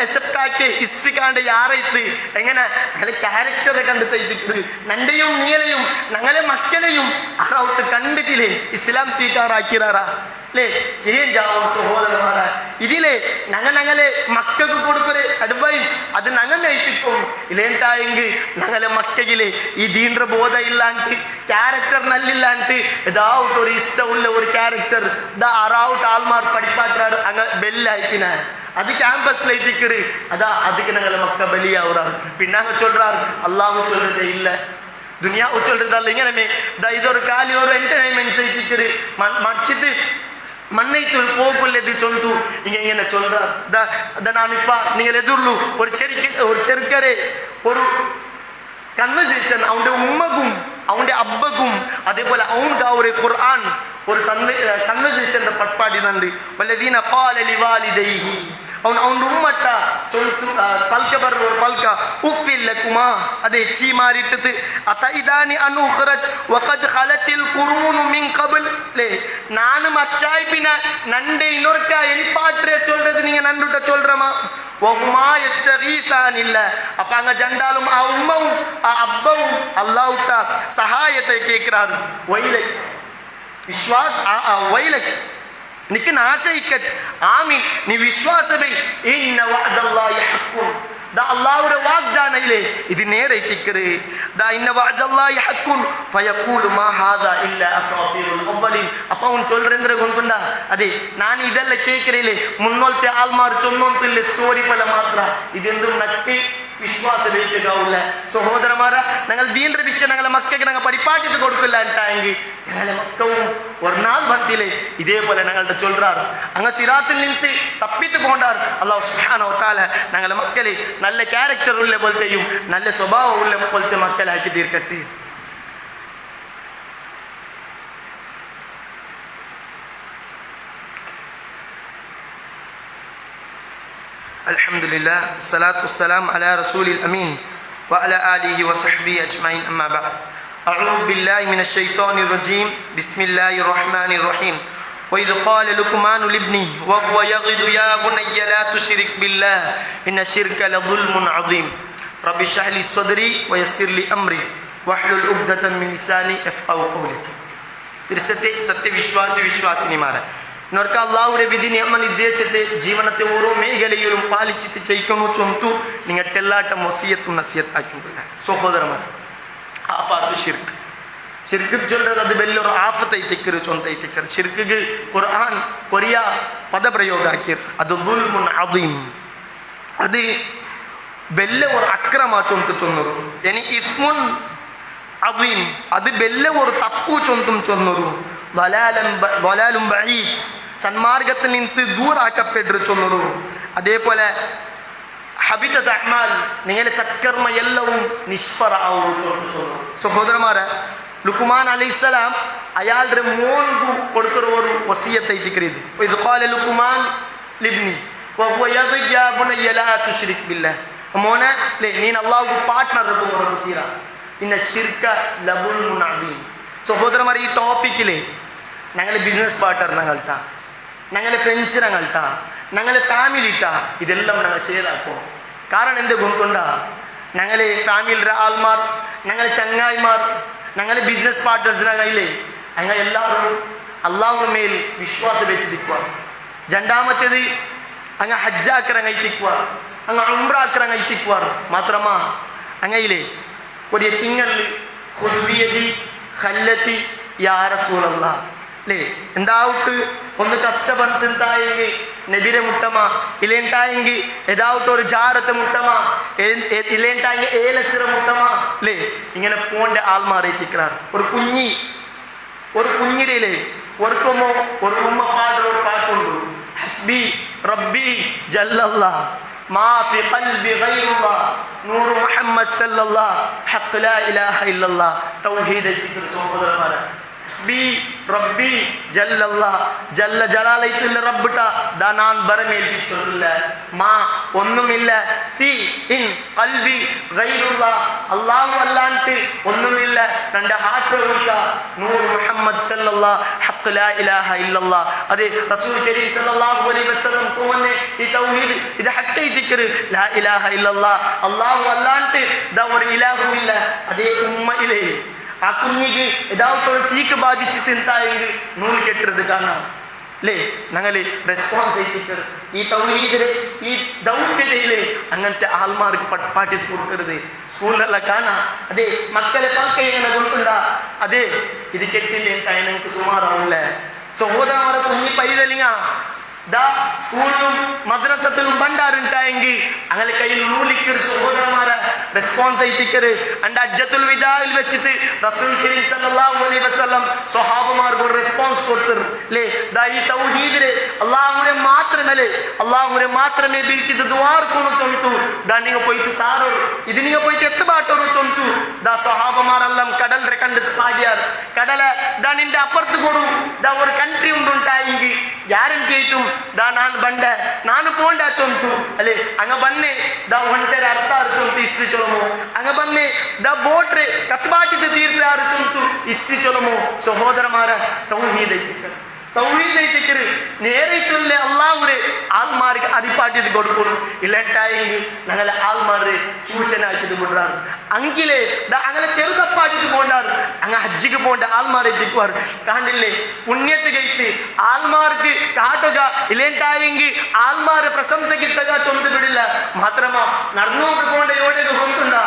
അക്സെപ്റ്റ് ആക്കി ഹിസ്റ്ററി കാണ്ട് യാറൈത്ത് എങ്ങനെ ഞങ്ങളെ ക്യാരക്ടറെ കണ്ടെത്തിയിട്ട് നന്റെയും നീലയും ഞങ്ങളെ മക്കളെയും ആറൗട്ട് കണ്ടിട്ടില്ലേ ഇസ്ലാം സ്വീകാരാക്കിറാറാ അല്ലേ ചേഞ്ച് ആവും സഹോദരന്മാരെ ഇതിലെ ഞങ്ങളെ മക്കൾക്ക് കൊടുക്കൊരു അഡ്വൈസ് അത് ഞങ്ങൾ നയിപ്പിക്കും ഇല്ലേണ്ടായെങ്കിൽ ഞങ്ങളെ മക്കയിലെ ഈ ദീന്റെ ബോധം ഇല്ലാണ്ട് ക്യാരക്ടർ നല്ലില്ലാണ്ട് ഏതാവട്ട് ഒരു ഇഷ്ടമുള്ള ഒരു ക്യാരക്ടർ ഇതാ ആറാവട്ട് ആൾമാർ പഠിപ്പാക്കാറ് അങ്ങ് ബെല്ലായിപ്പിന അത് ക്യാമ്പസിൽ എത്തിക്കറ് അതാ അതിക്ക് ഞങ്ങളെ മക്ക ബലിയാവുറാറ് പിന്നെ അങ്ങ് ചൊല്ലുറാറ് അള്ളാഹു ചൊല്ലതേ ഇല്ല ദുനിയാവ് ചൊല്ലുறதല്ല ഇങ്ങനെ ഇതൊരു കാലി ഒരു എന്റർടൈൻമെന്റ് ചെയ്തിട്ട് മറിച്ചിട്ട് മണ്ണൈത്ത് പോക്കുള്ളത് ചൊന്തു ഇങ്ങനെ ചൊല്ലാ നാനിപ്പ നിങ്ങൾ എതിർന്നു ഒരു ചെറുക്കരെ ഒരു കൺവെർസേഷൻ അവന്റെ ഉമ്മക്കും അവന്റെ അബ്ബക്കും അതേപോലെ അവൻക്ക് ആ ഒരു ഖുർആൻ ഒരു കൺവെർസേഷന്റെ പട്പാടിനുണ്ട് വല്ലദീന ഖാല ലിവാലിദൈഹി അവന്റെ ഉമ്മട്ട പൽക്ക പറഞ്ഞ ഒരു പൽക്ക ഉഫില്ലക്കുമാ അതെ ചീ മാറിയിട്ടത് അതൈദാനി അനുഖറജ് വഖദ് ഖലത്തിൽ ഖുറൂനു മിൻ ഖബൽ லே நானும் அச்சாய் பின்ன நண்டை இன்னொருக்கா எரிப்பாற்றே சொல்றது நீங்க நண்டுட்ட சொல்றமா வஹுமா யஸ்தகீசானில்ல அப்ப அங்க ஜண்டாலும் ஆ உம்மவும் ஆ அப்பவும் அல்லாஹ்ட்ட சகாயத்தை கேக்குறாரு வயலை விஸ்வாஸ் வயலை നിക്ക് നാശയിക്കട്ടെ ആമീൻ നീ വിശ്വാസമേ ഇന്ന വഅദല്ലാഹി ഹഖ്ഖുൻ ദാ അല്ലാഹുവിന്റെ വാഗ്ദാനയിലെ ഇത് നേരെ എത്തിക്കറ് ദാ ഇന്ന വഅദല്ലാഹി ഹഖ്ഖുൻ ഫയഖൂലു മാ ഹാദാ ഇല്ലാ അസാതീറുൽ അവ്വലീൻ അപ്പ അവൻ ചൊല്ലുറെಂದ್ರೆ ಗೊತ್ತುಂಡ ಅದೇ ನಾನು ಇದೆಲ್ಲ ಕೇಕರಿಲೆ ಮುನ್ನೋಲ್ತೆ ಆಲ್ಮಾರ್ ಚೊನ್ನೊಂತಿಲ್ಲ സ്റ്റോറി പോലെ മാത്ര ഇതെന്തും നക്കി വിശ്വാസമേറ്റുകാവില്ല സഹോദരന്മാര ഞങ്ങൾ ദീന്റെ വിഷയം ഞങ്ങളെ മക്കൾക്ക് ഞങ്ങൾ പഠിപ്പാട്ടിട്ട് കൊടുക്കില്ല എന്നിട്ടായെങ്കിൽ ഞങ്ങളെ മക്കവും ഒരാൾ ഭക്തിയിലെ ഇതേപോലെ ഞങ്ങളുടെ ചൊല്ലാറ് അങ്ങ് സിറാത്തിൽ നിന്ന് തപ്പിത്ത് പോണ്ടാർ അല്ലാഹു സുബ്ഹാനഹു വ തആല ഞങ്ങളെ മക്കളെ നല്ല ക്യാരക്ടർ ഉള്ള പോലത്തെയും നല്ല സ്വഭാവം ഉള്ള പോലത്തെ മക്കളാക്കി തീർക്കട്ടെ. Alhamdulillah, salatu wassalam ala rasulil amin wa ala alihi wa sahbihi ajma'in amma ba'd. A'udhu billahi minash shaitanir rajim. Bismillahir rahmanir rahim. Wa idh qala Luqmanu libnihi wa huwa yaghidu ya bunayya la tushrik billah inna shirka la dhulmun 'azim. Rabbi shrah li sadri wa yassir li amri wahlul 'uqdatam min lisani yafqahu qawli. തിരുസത്തെ സത്യവിശ്വാസി വിശ്വാസിനിമാരെ നോർക്ക അല്ലാഹുവിന്റെ വിധി നിയമ നിർദ്ദേശത്തെ ജീവനത്തെ ഓരോ മേഖലയിലും പാലിച്ചിട്ട് ചെയ്യിക്കുന്നു ചൊന്തു നിങ്ങൾക്കെല്ലാട്ട വസിയത്തും നസിയത്താക്കിയിട്ടില്ല സഹോദരന്മാർ. ആഫാത്തു ഷിർക്ക് ഷിർക്ക് ചൊല്ലത് അത് വലിയൊരു ആഫത്തൈത്തിക്കറ് ചൊന്തൈത്തിക്കറ് ഷിർക്ക് ഖുർആൻ കൊറിയ പദപ്രയോഗ ആക്കിയത് അത് ദുൽമുൻ അദീം അത് വലിയ ഒരു അക്രമ ചൊന്തു ചൊന്നൊരു ഇനി ഇസ്മുൻ അദീം അത് വലിയ ഒരു തപ്പു ചൊന്തും ചൊന്നൊരു വലാലും ബഈദ് സന്മാർഗത്തിൽ നിന്ന് ദൂരാക്കപ്പെട്ടു ചൊന്നൊരു അതേപോലെ ഹബിതത് അഅ്മാൽ നിങ്ങളുടെ സത്കർമ്മ എല്ലാവും നിഷ്ഫറ ആവും ചൊന്നു. സഹോദരന്മാരെ ലുക്മാൻ അലൈഹിസ്സലാം അയാളുടെ മോൻകു കൊടുത്തൊരു ഒരു വസിയത്ത് എഴുതിക്കരുത്. ഇത് ഖാല ലുക്മാൻ ലിബ്നി വഹുവ യദിജ് യാ ബുനയ്യ ലാ തുശ്രിക് ബില്ലാഹ് മോനെ നീ അല്ലാഹു പാർട്ട്ണർ തീരാ ഇന്ന ശിർക ലദുൽമുൻ അദീം. സഹോദരന്മാരെ ഈ ടോപ്പിക്കിലെ ഞങ്ങളെ ബിസിനസ് പാർട്ട്ണർ ഞങ്ങൾട്ടാ ഞങ്ങളെ ഫ്രണ്ട്സ് ഞങ്ങൾട്ടാ ഞങ്ങളെ ഫാമിലി ഇട്ടാ ഇതെല്ലാം ഞങ്ങൾ ഷെയർ ആക്കും. കാരണം എന്ത് ഗുണക്കൊണ്ടാ ഞങ്ങളെ ഫാമിലിയുടെ ആൾമാർ ഞങ്ങളെ ചങ്ങായിമാർ ഞങ്ങളെ ബിസിനസ് പാർട്ട്നേഴ്സിനെ കയ്യിലെ ഞങ്ങൾ എല്ലാവരും അള്ളാഹുവിന് മേൽ വിശ്വാസം വെച്ച് തിക്കുക. രണ്ടാമത്തേത് അങ്ങ് ഹജ്ജാക്കിറങ്ങി തിക്കുക അങ്ങ് ഉംറാക്കിറങ്ങി തിക്കുക മാത്രമാ അങ്ങയിലെ ഒരു തിങ്ങളിൽ ഖുദ്ബിയതി ഖല്ലത്തി യാ റസൂലല്ലാഹ് അല്ലേ എന്താവട്ട് ഒന്ന് കഷ്ടപ്പെടുത്തായെങ്കിൽ നബിരെ മുട്ടമ ഇല്ലേണ്ടായെങ്കിൽ ഏതാവട്ട് ഒരു ജാറത്തെ മുട്ടമ ഇല്ലേണ്ടായെങ്കിൽ ഏലസിറ മുട്ടമ അല്ലേ ഇങ്ങനെ പോണ്ട ആൾമാരെ എത്തിക്കാറ്. ഒരു കുഞ്ഞിരയിലെ ഒരുക്കുമോ ഒരു ഉമ്മ പാടുന്ന പാട്ടുണ്ട് ഹസ്ബി റബ്ബി ജല്ലല്ലാഹ് മാ ഫി ഖൽബി ഗൈറുല്ലാഹ് നൂർ മുഹമ്മദ് സല്ലല്ലാഹ് ഹഖ് ലാ ഇലാഹ ഇല്ലല്ലാഹ് തൗഹീദ് ദിക്ർ. സഹോദരന്മാരെ ഹസ്ബി റബ്ബി ജല്ലല്ലാഹ് ജല്ല ജലാലൈത്തുള്ള റബ്ബിട്ട ദാ ഞാൻ ബരമേൽപ്പിച്ചിട്ടില്ല മാ ഒന്നുമില്ല ഫി ഇൻ ഖൽബി ഗൈറുല്ലാഹ് അല്ലാഹു അല്ലാണ്ട് ഒന്നുമില്ല എൻ്റെ ഹാർട്ടിലുള്ള നൂർ മുഹമ്മദ് സല്ലല്ലാഹ് ഹഖ് ലാ ഇലാഹ ഇല്ലല്ലാഹ്. അതെ റസൂൽ കരീം സല്ലല്ലാഹു അലൈഹി വസല്ലം കോവനെ ഈ തൗഹീദ് ഇത് ഹഖ് ദിക്ർ ലാ ഇലാഹ ഇല്ലല്ലാഹ് അല്ലാഹു അല്ലാണ്ട് ദാ ഒരു ഇലാഹു ഇല്ല. അതേ ഉമ്മയിലെ ആ കുഞ്ഞിക്ക് ഏതാവട്ടൊരു സീക്ക് ബാധിച്ചിട്ട് എന്തായെങ്കിൽ നൂല് കെട്ടത് കാണാം അല്ലേ ഞങ്ങള് റെസ്പോൺസ് ചെയ്തിട്ട് ഈ തൗഹീദിലെ ഈ ദൗത്യതയിലെ അങ്ങനത്തെ ആൾമാർക്ക് പാട്ടിട്ട് കൊടുക്കരുത്. സ്കൂളിലെല്ലാം കാണാം അതെ മക്കളെ പൽക്ക ഇങ്ങനെ കൊടുക്കണ്ട അതെ ഇത് കെട്ടില്ലേ ഞങ്ങൾക്ക് സുമാറാവില്ല. സഹോദരന്മാരെ കുഞ്ഞി പൈതലിങ്ങ സ്കൂളിലും മദ്രസത്തിലും ബണ്ടാറുണ്ടായെങ്കിൽ അങ്ങനെ കയ്യിൽ നൂലിക്കൊരു സഹോദരന്മാരെ റെസ്പോൺസ് ആയിട്ടിക്കര് അണ്ട് അജ്ജത്തുൽ വിദായിൽ വെച്ചിട്ട് റസൂൽ കരീം സല്ലല്ലാഹു അലൈഹി വസല്ലം സ്വഹാബമാർക്ക് ഒരു റെസ്പോൺസ് കൊടുത്തിರು അല്ലേ ഈ തൗഹീദിലെ അള്ളാഹുരെ മാത്രമേ ബിൽച്ചിട്ട് ദ്വാർക്കൊന്നു തൊಂತು നിങ്ങൾ പോയിട്ട് സാറോ ഇത് നിങ്ങൾ പോയിട്ട് എത്തുപാട്ടൊരു തൊಂತು സ്വഹാബമാരെല്ലാം കടലിനെ കണ്ടിട്ട് പാടിയാർ കടല നിന്റെ അപ്പുറത്ത് കൊടു ഒരു കൺട്രി ഉണ്ടുണ്ടായെങ്കിൽ ಗ್ಯಾರಂಟಿ ಆಯ್ತು ನಾನು ಬಂಡೆ ನಾನು ಪೋಂಡ ಚೊಂತು ಅಲ್ಲೇ ಹಂಗ ಬನ್ನಿ ಒಂಟೆರ ಅರ್ಥ ಚೊಂತು ಇಸ್ತ್ರಿ ಚೊಲಮು ಹಂಗ ಬನ್ನಿ ಬೋಟ್ರೆ ಕತ್ಬಾಟಿದ ತೀರ್ಥ ಯಾರು ಚೊಂತು ಇಸ್ತ್ರಿ ಚೊಲಮು ಸಹೋದರ ಮಾರ ತೌಹೀದ್ ಐತಿಕ್ಕರು നേരേറ്റുള്ള അള്ളാഹുരെ ആൾമാർക്ക് അരിപ്പാട്ടിയത് കൊടുക്കുന്നു ഇല്ലാണ്ടായെങ്കിൽ ഞങ്ങളെ ആൾമാരെ സൂചനാക്കിയത് കൊടുക്കാറ് അങ്കിലേ അങ്ങനെ തെരുതപ്പാട്ടിട്ട് പോണ്ടാറ് അങ്ങ് ഹജ്ജിക്ക് പോണ്ട ആൾമാരെ എത്തിക്കുവാറ് കാണില്ലേ പുണ്യത്ത് കഴിച്ച് ആൾമാർക്ക് കാട്ടുക ഇല്ലാണ്ടായെങ്കിൽ ആൾമാരെ പ്രശംസ കിട്ടുക ചൊന്ത് വിടില്ല മാത്രമാ നടന്നുകൊണ്ട് പോണ്ട എവിടെയൊക്കെ കൊണ്ടുണ്ടാ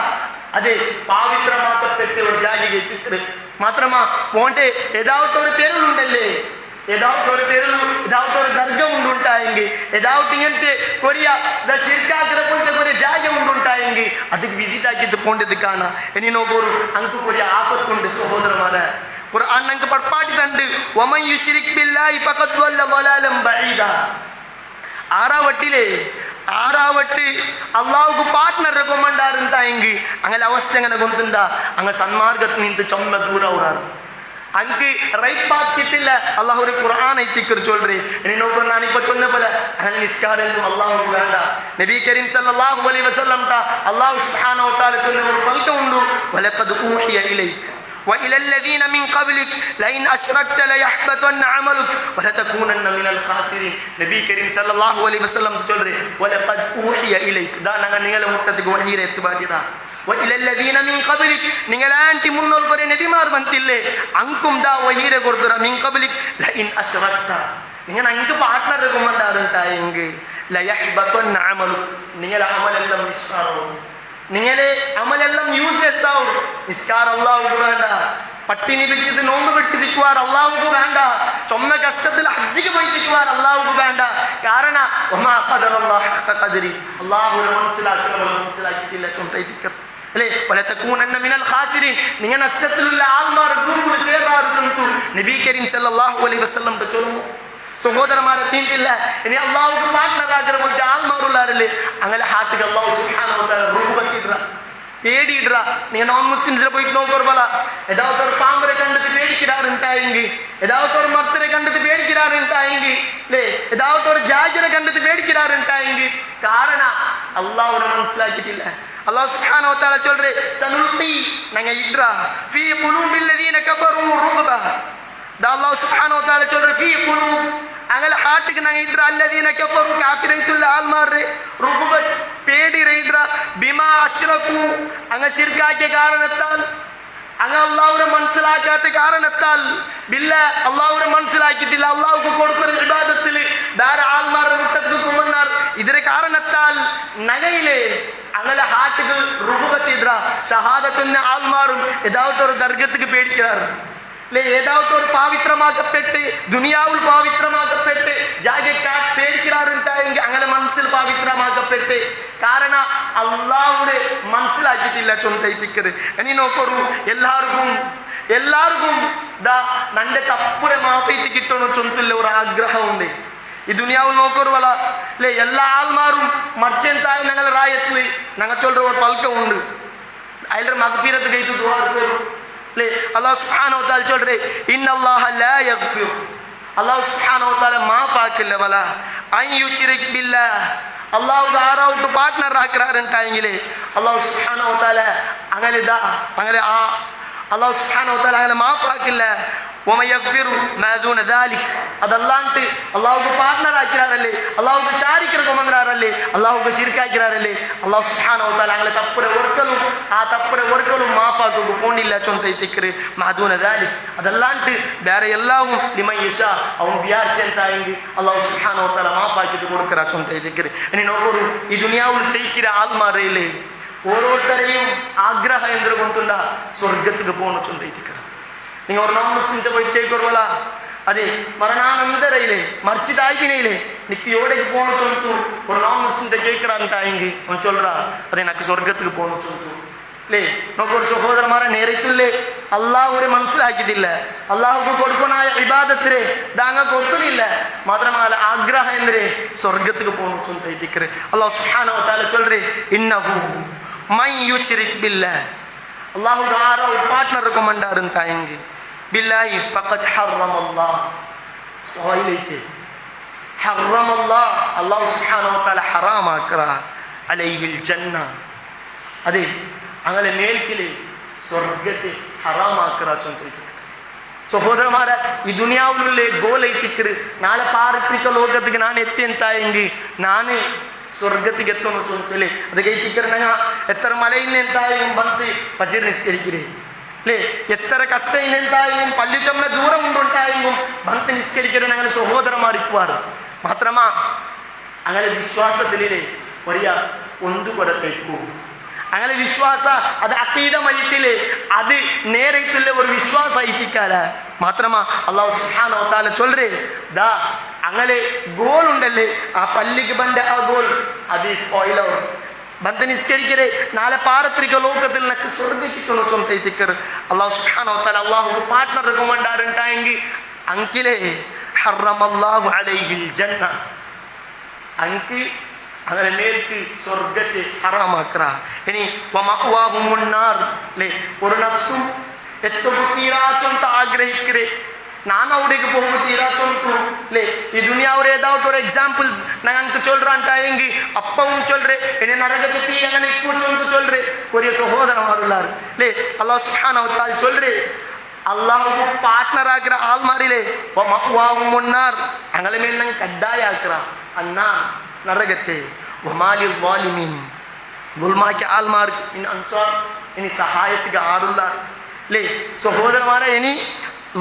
അതെ പാവിത്രമാക്കപ്പെട്ട ഒരു ജാതി മാത്രമാ പോണ്ടേ ഏതാവട്ടെ ഒരു തെരുവുണ്ടല്ലേ ഏതാവട്ടൊരു തെരുവ് ഏതാവട്ടൊരു ദർഗ ഉണ്ടുണ്ടായെങ്കിൽ ഏതാവട്ട് ഇങ്ങനത്തെ കൊറിയ ശിർക്കാക്കിற പോലത്തെ ഒരു ജാഗ ഉണ്ടുണ്ടായെങ്കിൽ അതിക്ക് വിസിറ്റ് ആക്കിയിട്ട് പോണ്ടത് കാണാം ഇനി നോക്കൂ അങ്ങ് ഒരു ആപത്തുണ്ട് സഹോദരന്മാരെ ഖുർആൻ ഞങ്ങൾക്ക് പട്പാട്ടി തണ്ട് വമൻ യുശ്രിക് ബില്ലാഹി ഫഖദ് ളല്ല ളലാലൻ ബഈദ ആറാവട്ട് അള്ളാഹുക്ക് പാർട്ട്നർ റെക്കമെൻഡാറുണ്ടായെങ്കിൽ അങ്ങനെ അവസ്ഥ അങ്ങനെ കൊണ്ടുണ്ടാ അങ്ങ് സന്മാർഗത്തിൽ നിന്ന് ചൊമ്മ ദൂരവുറാറ് ಅಂಕಿ ರೈಟ್ ಪಾತ್ ಕಿಟ್ಟಿಲ್ಲ ಅಲ್ಲಾಹ್ ಕುರ್ಆನ್ ಐತಿಕ್ಕರು ಚೊಲ್ರಿ ಇನ್ನೊಬ್ಬರು ನಾನು ಇಪ್ಪ ಚೊನ್ನ ಬೋಲ അങ്ങനെ നിസ്കാരൊന്നും അല്ലാഹു വേണ്ട നബി കരീം സല്ലല്ലാഹു അലൈഹി വസല്ലം അല്ലാഹു സുബ്ഹാനഹു വ തആല ചൊന്ന ഒരു പൽക്കുണ്ട് വലഖദ് ഊഹിയ ഇലൈക وإلى الذين من قبلك لئن أشركت ليحبطن عملك ولتكونن من الخاسرين നബി കരീം സല്ലല്ലാഹു അലൈഹി വസല്ലം ചൊല്റി വലഖദ് ഊഹിയ ഇലൈക ദാനങ്ങ നിങ്ങളെ മുട്ടത്തിക്ക് വഹീര എത്തുപാടിയതാ وإلى من قبلك നിങ്ങളാന്റി മുന്നോൽ കുറെ നബിമാർ വന്നില്ലേ അങ്കും വഹീര കൊടുത്തുറ മിൻ ഖബലിക് ലഇൻ അശ്റക്ത നിങ്ങൾ അങ്ങ് പാർട്ട്ണർ റെക്കമെൻഡാറുണ്ടായെങ്കിൽ ലയഹ്ബതന്ന അമലു നിങ്ങളെ അമലെല്ലാം നിസ്കാരവും നിങ്ങളെ അമലെല്ലാം യൂസ്ലെസ് ആവും നിസ്കാരം അല്ലാഹുക്ക് വേണ്ട പട്ടിണി പിടിച്ചിട്ട് നോമ്പ് പിടിച്ചിരിക്കുവാർ അല്ലാഹുക്ക് വേണ്ട ചൊമ്മ കഷ്ടത്തിൽ ഹജ്ജിക്ക് പോയിരിക്കുവാർ അല്ലാഹുക്ക് വേണ്ട കാരണം അല്ലാഹുവിനെ മനസ്സിലാക്കിയിട്ടില്ല ചൊന്തയിത്തിക്കർ അല്ലേ വലതകൂനന്ന മിനൽ ഖാസിരീൻ നിങ്ങൾ നഷ്ടത്തിലുള്ള ആൾമാർ ഗ്രൂപ്പിൽ ചേരാറുണ്ട് നബി കരീം സല്ലല്ലാഹു അലൈഹി വസല്ലം ചൊല്ലുന്നു സഹോദരന്മാരെ തീണ്ടില്ല ഇനി അള്ളാഹുക്ക് പാർട്ട്ണർ ആഗ്രഹം പോയിട്ട് ആൾമാരുള്ളാരല്ലേ അങ്ങനെ ഹാർട്ടിക്ക് അള്ളാഹു സുബ്ഹാനഹു വ തആല റൂബത്തിഡ്ര പേടിയിട്ര നിങ്ങൾ നോൺ മുസ്ലിംസിനെ പോയിട്ട് നോക്കോർബല ഏതാവത്തെ ഒരു പാമ്പരെ കണ്ടിട്ട് പേടിക്കാറുണ്ടായെങ്കിൽ ഏതാവത്തെ ഒരു മർത്തരെ കണ്ടിട്ട് പേടിക്കാറുണ്ടായെങ്കിൽ അല്ലേ ഏതാവത്തെ ഒരു ജാജിനെ കണ്ടിട്ട് പേടിക്കാറുണ്ടായെങ്കിൽ കാരണം അള്ളാഹുവിനെ മനസ്സിലാക്കിയിട്ടില്ല അല്ലാഹു സുബ്ഹാനഹു വ തആല ചൊല്ലുറേ സനുൽഖി നങ്ങ ഇദ്ര ഫീ ഖുലൂബിൽ ലദീന കഫറൂ റുബ അല്ലാഹു സുബ്ഹാനഹു വ തആല ചൊല്ലുറേ ഫീ ഖുലൂബ് അങ്ങനെ ഹാർട്ടിക്ക് നങ്ങ ഇദ്ര അല്ലദീന കഫറൂ കാഫിറൈത്തുൽ ആൽമാർ റുബത് പേടി റൈദ്ര ബിമാ അശ്റകൂ അങ്ങ ശിർക്കാക്കിയ കാരണത്താൽ അങ്ങ് അല്ലാഹുവിനെ മനസ്സിലാക്കാത്ത കാരണത്താൽ ബില്ല അല്ലാഹുവിനെ മനസ്സിലാക്കിയിട്ടില്ല അല്ലാഹുക്ക് കൊടുക്കുന്ന ഇബാദത്തിൽ വേറെ ആൽമാരുടെ മുട്ടത്ത് കുമന്നാർ ഇതിന്റെ കാരണത്താൽ നഗയിലെ അങ്ങനെ ഹാർട്ടിക്ക് റുബത്തിദ്ര ഷഹാദത്തുന്ന ആൽമാറും ഏതാവത്തെ ഒരു ദർഗത്തിക്ക് പേടിക്കാറ് അല്ലെ ഏതാവത്തെ ഒരു പാവിത്രമാക്കപ്പെട്ട് ദുനിയാവിൽ പാവിത്രമാക്കപ്പെട്ട് ജാഗക്കാർ പേടിക്കാറുണ്ടായെങ്കിൽ അങ്ങനെ മനസ്സിൽ പാവിത്രമാക്കപ്പെട്ട് കാരണം അള്ളാഹുടെ മനസ്സിലാക്കിയിട്ടില്ല ചൊന്തയിത്തിക്കറ് ഇനി നോക്കൊരു എല്ലാവർക്കും നന്റെ തപ്പുരെ മാഫീത്തി കിട്ടണോ ചൊന്തില്ല ഒരു ആഗ്രഹമുണ്ട് ഈ ദുനിയാവിൽ നോക്കൊരുവല അല്ലേ എല്ലാ ആൾമാരും മർച്ചെന്തായി ഞങ്ങളെ റായത്തിൽ ഞങ്ങൾ ചൊല്ലുற ഒരു പൽക്കമുണ്ട് അതിലൊരു മഗ്ഫിറത്ത് കഴിച്ചു ദുആ അല്ലേ അല്ലാഹു സുബ്ഹാനഹു വ തആല ചൊല്ലുറേ ഇന്നല്ലാഹ ലാ യഗ്ഫിർ അല്ലാഹു സുബ്ഹാനഹു വ തആല മാഫാക്കില്ല വല അൻ യുശ്രിക് ബില്ലാഹ് അല്ലാഹു ആരാവുട്ട് പാർട്ട്ണർ ആക്കറാറുണ്ടായെങ്കിൽ അല്ലാഹു സുബ്ഹാനഹു വ തആല അങ്ങനെ അല്ലാഹു സുബ്ഹാനഹു വ തആല അങ്ങനെ മാഫാക്കില്ല وما يغفر ما دون ذلك അതല്ലാണ്ട് അല്ലാഹുക്ക് പാർട്ട്ണർ ആക്കിറാറല്ലേ അല്ലാഹുക്ക് ശാരിക്ക് റെക്കമെൻഡാറല്ലേ അല്ലാഹുക്ക് ശിർക്കാക്കിറാറല്ലേ അല്ലാഹു സുബ്ഹാനഹു വ തആല അങ്ങനെ തപ്പുരെ വർക്കലും മാഫാക്കുക പോണ്ടില്ല ചൊന്തയിത്തിക്കറ് മാദൂന ദാലിക് അതല്ലാണ്ട് വേറെ എല്ലാവും ലിമൻ യശാ അവൻ വിചാരിച്ചെന്തായെങ്കിൽ അല്ലാഹു സുബ്ഹാനഹു വ തആല മാഫാക്കിയിട്ട് കൊടുക്കറ ചൊന്തയിത്തിക്കറ് ഇനി നോക്കൂ ഈ ദുനിയാവിൽ ചെയ്യിക്കിற ആൾമാരയില്ലേ ഓരോരുത്തരെയും ആഗ്രഹം എന്തൊരു കൊണ്ടുണ്ട സ്വർഗത്തിക്ക് പോകുന്ന ചൊന്തയിത്തിക്കറ് നിങ്ങൾ ഒരു നോൺ മുസ്ലിംസ് പോയി കേൾക്കുമ്പോല അതെ മരണാനന്തരയിലെ മറിച്ചിട്ടായിപ്പിനയിലെ நிக்கு யோடைக்கு போகணும் சொல்லிட்டு ஒரு நான் முஸ்லிம்கிட்ட கேட்குறான்ட்டாங்க. அவன் சொல்றா அது எனக்கு சொர்க்கத்துக்கு போகணும் சொல்லிட்டு ಲೇ ನೊಬ್ಬರು ಸಹೋದರ ಮಾರ ನೇರೈತುಲ್ಲೇ ಅಲ್ಲಾಹ್ರೆ ಮನಸ್ಸಿಲಾಕಿದ್ದಿಲ್ಲ ಅಲ್ಲಾಹ್ಗೆ കൊടുക്കണായ ഇബാദത്തിരെ ദാങ്ങ കൊടുക്കുന്നില്ല മാത്രമല്ല ആഗ്രഹം എന്തേ സ്വർഗ്ഗത്തിക്ക് പോകണം ചൊല്ലിക്കറ്. അല്ലാഹു സുബ്ഹാനഹു വ തആല ചൊല്ലറെ ഇന്നഹു മൻ യുശ്രിക് ബില്ലാഹ് അല്ലാഹു ആരോ പാർട്ണർ റെക്കമെൻഡാറും തായെങ്കിൽ ബില്ലാഹി ഫഖദ് ഹറമല്ലാഹ് സോയിലൈತೆ ഹറമല്ലാഹ് അല്ലാഹു സുബ്ഹാനഹു വ തആല ഹറാമാക്കറ അലൈഹിൽ ജന്ന അതെ അങ്ങനെ മേൽക്കിലെ സ്വർഗത്തെ ഹറാമാക്കറാ ചൊല്ലിക്കറ്. സഹോദരന്മാര ഈ ദുനിയാവിലുള്ള ഗോൽ ಐತಿಕ್ಕರು ನಾಳೆ ಪಾರತ್ರಿಕ ಲೋಕಕ್ಕೆ ನಾನು ಎತ್ತಿ ಎಂತಾയെങ്കിൽ ನಾನು സ്വർഗത്തിക്ക് എത്തുമെന്ന് ചൊല്ലിക്കല്ലേ. അത് കഴിപ്പിക്കറ് ഞങ്ങ എത്ര മലയിൽ എന്തായും ബന്ധ് പജിർ നിസ്കരിക്കരേ അല്ലേ. എത്ര കഷ്ടയിൽ എന്തായും പല്ലു ചമ്മ ദൂരം കൊണ്ടുണ്ടായെങ്കിലും ബന്ധ് നിസ്കരിക്കരെ ഞങ്ങൾ സഹോദരന്മാരിക്കുവാറ് മാത്രമാ അങ്ങനെ വിശ്വാസത്തിലേ വലിയ ഒന്നു കൊടുത്തേക്കൂ. അങ്ങനെ വിശ്വാസ അത് അഖീദ മയ്യിത്തിലെ അത് നേരത്തുള്ള ഒരു വിശ്വാസ ഐതിക്കാല മാത്രമാ അല്ലാഹു സുബ്ഹാനഹു വ തആല ചൊല്ലറെ ദാ അങ്ങനെ ഗോൾ ഉണ്ടല്ലേ ആ പള്ളിക്ക് ബണ്ട ആ ഗോൾ അത് ഓയിലോ ബന്ധ നിസ്കരിക്കരെ നാളെ പാരത്രിക ലോകത്തിൽ നക്ക് സ്വർഗ്ഗത്തിക്കണോ ചൊന്തൈതിക്കർ. അല്ലാഹു സുബ്ഹാനഹു വ തആല അല്ലാഹു പാർട്ണർ റെക്കമെൻഡാറുണ്ടായെങ്കിൽ അങ്കിലെ ഹറമല്ലാഹു അലൈഹിൽ ജന്ന അങ്കി അങ്ങനെ മേൽക്ക് സ്വർഗത്തെ ഹറാമാക്കറ. ഇനി ഒരു നഫ്സും എത്തുമ്പോൾ തീരാച്ചൊಂತ ആഗ്രഹിക്കരെ ನಾನು ಅವಿಡೆಗೆ ಹೋಗು ತೀರಾಚೊಂತು ಲೇ ಈ ದುನಿಯಾವ್ರ ಏದಾವತ್ತು ஒரு எக்ஸாம்பிள்ஸ் நாங்கள் அங்கே சொல்கிறான்ட்டாயங்கி அப்பவும் சொல்கிறேன் என்னை நரகத்தை தீ അങ്ങനെ கூச்சொன்று சொல்கிறேன் ஒரு சகோதரம் வருள்ளார் ಲೇ அல்லாஹ் சுப்ஹானஹு வ தஆலா சொல்கிறேன் അള്ളാഹുക്ക് പാർട്ട്ണർ ആക്കിற ആൾമാരിലെ മുന്നാർ അങ്ങനെ മേൽ ഞങ്ങൾ കഡ്ഡായ ആക്കിற അന്നാ നരകത്തെ വമാലിൽ വാലിമീൻ ദുൽമാക്കി ആൾമാർക്ക് ഇനി അൻസാർ ഇനി സഹായത്തിക്ക് ആരുള്ള ലേ സഹോദരന്മാരെ ഇനി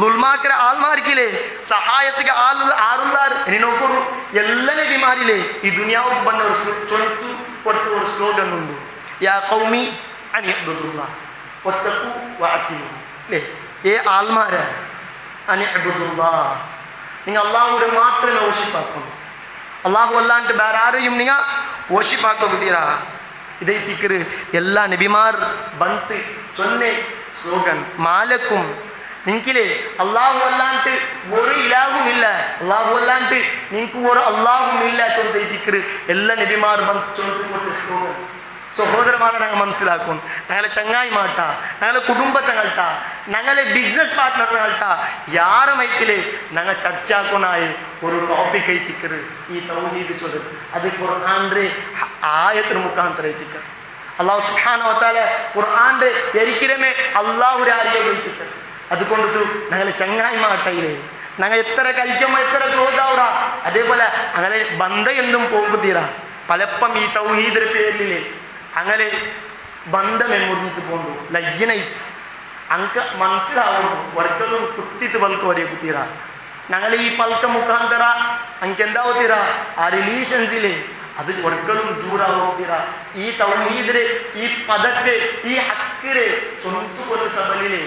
ദുൽമാക്കിற ആൾമാർക്കില്ലേ സഹായത്തിക്ക് ആരുള്ളാർ ഇനി നോക്കൂ എല്ലാ നബിമാരിലെ ഈ ദുനിയാവുക്ക് ಬಂದ ഒരു ചൊല്ലിട്ട് കൊടുത്ത ഒരു സ്ലോഗൻ ഉണ്ട് യാ ഖൗമി അനിഅബ്ദുല്ലാഹ് വത്തഖു വഅതിഉ ലേ ഏ ആൾമാരെ അനിഅബ്ദുല്ലാഹ് നിങ്ങൾ അല്ലാഹുവിനെ മാത്രമേ വർഷിപ്പാക്കണം. അള്ളാഹു അല്ലാണ്ട് വേറെ ആരെയും നിങ്ങൾ വർഷിപ്പാക്കീരാ. ഇതൈത്തിക്കറ് എല്ലാ നബിമാർ ബന്ത് ചൊന്നെ സ്ലോഗൻ മാലക്കും നിങ്ങൾക്കില്ലേ അള്ളാഹു അല്ലാണ്ട് ഒരു ഇലാഹും ഇല്ല അള്ളാഹു അല്ലാണ്ട് നിങ്ങൾക്ക് ഒരു അള്ളാഹും ഇല്ല ചൊന്തൈത്തിക്കറ് എല്ലാ നബിമാർ ബന്ത് ചൊല്ലിക്കൊണ്ട സ്ലോഗൻ. സഹോദരന്മാരെ ഞങ്ങൾ മനസ്സിലാക്കും ഞങ്ങളെ ചങ്ങായി മാട്ട ഞങ്ങളെ കുടുംബത്തങ്ങൾട്ട ഞങ്ങളെ ബിസിനസ് പാർട്ട്ണറുകൾട്ട യാരെ മൈക്കിലെ ഞങ്ങൾ ചർച്ചാക്കൊനായി ഒരു ടോപ്പിക് ಐತಿಕ್ಕರು ഈ തൗഹീദ് ചൊല്ല് അത് ഖുർആന്റെ ആയത്തിന് മുഖാന്തരം ಐತಿಕ್ಕರು. അല്ലാഹു സുബ്ഹാനഹു വ തആല ഖുർആന്റെ എരിക്കിരമേ അല്ലാഹുരെ അറിയോ ಐತಿಕ್ಕರು. അതുകൊണ്ട് ഞങ്ങളെ ചങ്ങായി മാട്ടയിലെ ഞങ്ങൾ എത്ര കഴിക്കുമ്പോ എത്ര ക്ലോസാവുക അതേപോലെ അങ്ങനെ ബന്ധം എന്തും പോകുതീരാ പലപ്പം ഈ തൗഹീദിന്റെ പേരിലെ അങ്ങനെ ബന്ധം മുറിഞ്ഞിട്ട് പോകണ്ടു ലയ്യനയിച്ച് അങ്ക മനസ്സിലാവുന്നു വർക്കൊന്നും കുത്തിട്ട് പൽക്ക് വരെ കുത്തിരാ ഞങ്ങൾ ഈ പൽക്ക മുഖാന്തര അങ്ക് എന്താവുത്തീരാ ആ റിലേഷൻസിലെ അത് വർക്കളും ദൂരാവുത്തീരാ. ഈ തൗഹീദിലെ ഈ പദത്തെ ഈ ഹക്കിരെ ചൊന്തുകൊല്ല സബലിലെ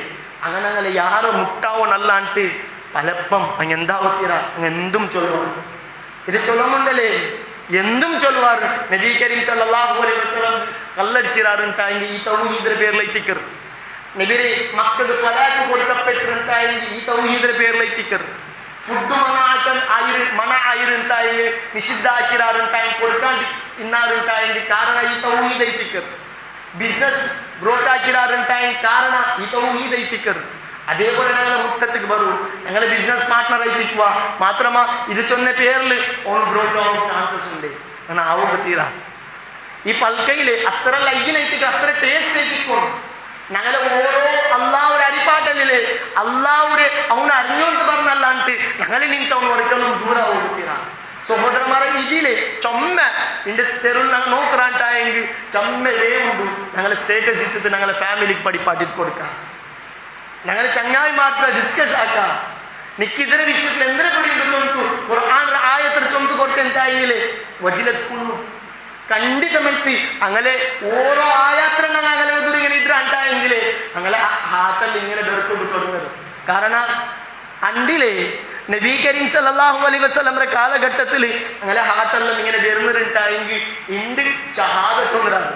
അങ്ങനെ അങ്ങനെ യാറ് മുട്ടാവണല്ലാണ്ട് പലപ്പം അങ്ങ് എന്താവുത്തീരാ അങ്ങ് എന്തും ചൊല്ലുവാർ. ഇത് ചൊല്ലുന്നുണ്ടല്ലേ എന്തും ചൊല്ലുവാർ. നബി കരീം സല്ലല്ലാഹു അലൈഹി വസല്ലം കല്ലടിച്ചിരാറുണ്ടായെങ്കിൽ ഈ തൗഹീദിന്റെ പേരിൽ എത്തിക്കറ്. നബിരെ മക്കൾക്ക് പലാക്ക് കൊടുക്കപ്പെട്ടിട്ടുണ്ടായെങ്കിൽ ഈ തൗഹീദിന്റെ പേരിൽ എത്തിക്കറ്. ഫുഡ് മന ആയിരുണ്ടായെങ്കിൽ നിഷിദ്ധാക്കിരാറുണ്ടായെങ്കിൽ കൊടുക്കാണ്ട് ഇന്നാറുണ്ടായെങ്കിൽ കാരണം ഈ തൗഹീദ് എത്തിക്കറ്. ബിസിനസ് ഗ്രോത്ത് ആക്കിരാറുണ്ടായെങ്കിൽ കാരണം ഈ തൗഹീദ് എത്തിക്കറ്. അതേപോലെ ഞങ്ങളെ മുറ്റത്തേക്ക് വരൂ ഞങ്ങളെ ബിസിനസ് പാർട്ട്ണർ ആയിട്ടിരിക്കുക മാത്രമാ ഇത് ചൊന്ന പേരിൽ ഓൺ ഗ്രോത്ത് ആവാൻ ചാൻസസ് ഉണ്ട് അങ്ങനെ ആവുക തീരാ. ഈ പൽക്കയില് അത്ര ലൈനായിട്ട് അത്ര ടേസ്റ്റ് ആയിട്ടിരിക്കും. ഞങ്ങളെ ഓരോ അള്ളാഹുരെ അരിപ്പാട്ടല്ലേ അള്ളാഹുരെ അവനെ അറിഞ്ഞോന്ന് പറഞ്ഞല്ലാണ്ട് ഞങ്ങളെ നിന്നവൻ ഒരിക്കലും ദൂരാവുക തീരാ. സഹോദരന്മാരെ ഇതിലെ ചൊമ്മ ഇതിന്റെ തെരുവ് ഞങ്ങൾ നോക്കാണ്ടായെങ്കിൽ ചൊമ്മ വേവുണ്ട് ഞങ്ങളെ സ്റ്റേറ്റസ് ഇട്ടിട്ട് ഞങ്ങളെ ഫാമിലിക്ക് പഠിപ്പാട്ടിട്ട് കൊടുക്കാം. ഞങ്ങൾ ചങ്ങായി മാത്രം ഡിസ്കസ് ആക്കാം. നിക്കിതിന്റെ വിഷയത്തിൽ എന്തിനെ കൂടി ചൊന്തു ഖുർആന്റെ ആയത്തിൽ ചൊന്തു കൊടുത്തെന്തായെങ്കിലേ വജിലത്ത് കുളു ಖಂಡಿತಮೆತ್ತಿ അങ്ങനെ ഓരോ ആയാത്രങ്ങൾ അങ്ങനെ ഇങ്ങനെ ഇട്ടായെങ്കിലേ ഞങ്ങളെ ഹാർട്ടൽ ഇങ്ങനെ വെറുപ്പ് തുടങ്ങുന്നത് കാരണം അണ്ടിലെ നബി കരീം സല്ലല്ലാഹു അലൈഹി വസല്ലമയുടെ കാലഘട്ടത്തിൽ അങ്ങനെ ഹാർട്ടെല്ലാം ഇങ്ങനെ വരുന്നുണ്ടായെങ്കിൽ ഉണ്ട് ഷഹാദത്തുണ്ടാണ്.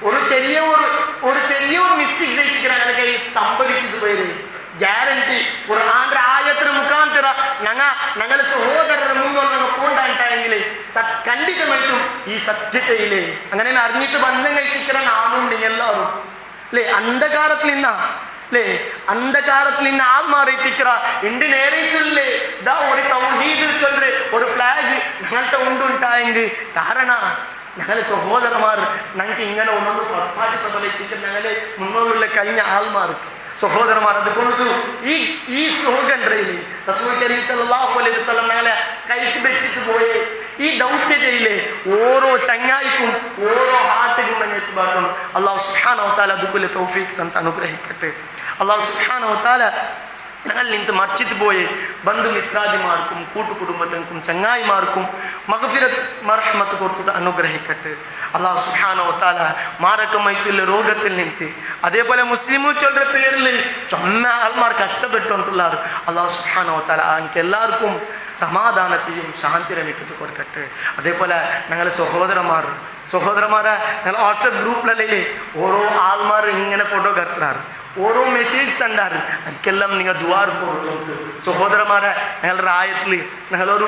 ഒരു ചെറിയ മിസ്റ്റേക്ക് ചെയ്തിരിക്കുന്ന അങ്ങനെ കൈ സംഭവിച്ചത് പേര് ഗ്യാരണ്ടി ഖുർആന്റെ ആയത്തിന് മുഖാന്തര ഞങ്ങളെ സഹോദരരുടെ മുന്നോട്ട് പോണ്ടായിട്ടായെങ്കിൽ കണ്ടിട്ടുമായിട്ടും ഈ സത്യതയില്ലേ അങ്ങനെ അറിഞ്ഞിട്ട് ബന്ധം കഴിച്ചിരിക്കുന്ന നാനുണ്ട് എല്ലാവരും അല്ലേ. അന്ധകാരത്തിൽ നിന്നാ അല്ലേ, അന്ധകാരത്തിൽ നിന്ന് ആൾ മാറിയിരിക്കിற ഇണ്ട് നേരിട്ടില്ലേ ഇതാ ഒരു തൗഹീദ് ചൊല്ല് ഒരു ഫ്ലാഗ് ഞങ്ങളുടെ ഉണ്ടുണ്ടായെങ്കിൽ കാരണ ഞങ്ങളെ സഹോദരന്മാർ ഞങ്ങൾക്ക് ഇങ്ങനെ ഒന്നൊന്ന് പുറപ്പാടി സഭയിലേക്ക് ഞങ്ങളെ മുന്നോട്ടുള്ള കഴിഞ്ഞ ആൾമാർക്ക് സഹോദരന്മാർ. അതുകൊണ്ട് ഈ സ്ലോഗൻഡ്രയില് റസൂൽ കരീം സല്ലല്ലാഹു അലൈഹി വസല്ലം ഞങ്ങളെ കൈക്ക് വെച്ചിട്ട് പോയേ ഈ ദൗത്യതയിലെ ഓരോ ചങ്ങായിക്കും ഓരോ ഹാർട്ടിനും ഞങ്ങൾക്ക് ബാക്കണം. അല്ലാഹു സുബ്ഹാനഹു വ തആല അതുപോലെ തൗഫീഖ് തന്ന് അനുഗ്രഹിക്കട്ടെ. അല്ലാഹു സുബ്ഹാനഹു വ തആല ഞങ്ങൾ നിന്ന് മറിച്ചിട്ട് പോയി ബന്ധുമിത്രാദിമാർക്കും കൂട്ടുകുടുംബത്തിനും ചങ്ങായിമാർക്കും മഗ്ഫിറത്ത് മർഹമത്ത് കൊടുത്തിട്ട് അനുഗ്രഹിക്കട്ടെ. അല്ലാഹു സുബ്ഹാനഹു വ തആല മാരകമായിട്ടുള്ള രോഗത്തിൽ നിന്ന് അതേപോലെ മുസ്ലിം ചൊല്ലുന്ന പേരിൽ ചൊന്ന ആൾമാർ കഷ്ടപ്പെട്ടുകൊണ്ടുള്ളവർ അല്ലാഹു സുബ്ഹാനഹു വ തആല എനിക്ക് എല്ലാവർക്കും സമാധാനത്തെയും ശാന്തിയും ഇട്ടിട്ട് കൊടുക്കട്ടെ. അതേപോലെ ഞങ്ങളെ സഹോദരന്മാരെ ഞങ്ങൾ വാട്സപ്പ് ഗ്രൂപ്പിലല്ലേ ഓരോ ആൾമാർ ഇങ്ങനെ ഫോട്ടോ കടത്തുన్నారు, ഓരോ മെസ്സേജ് കണ്ടാറ് അതിക്കെല്ലാം നിങ്ങൾ ദുആ കൊടുത്തു. സഹോദരന്മാരെ ഞങ്ങളുടെ റായത്തിൽ ഞങ്ങളൊരു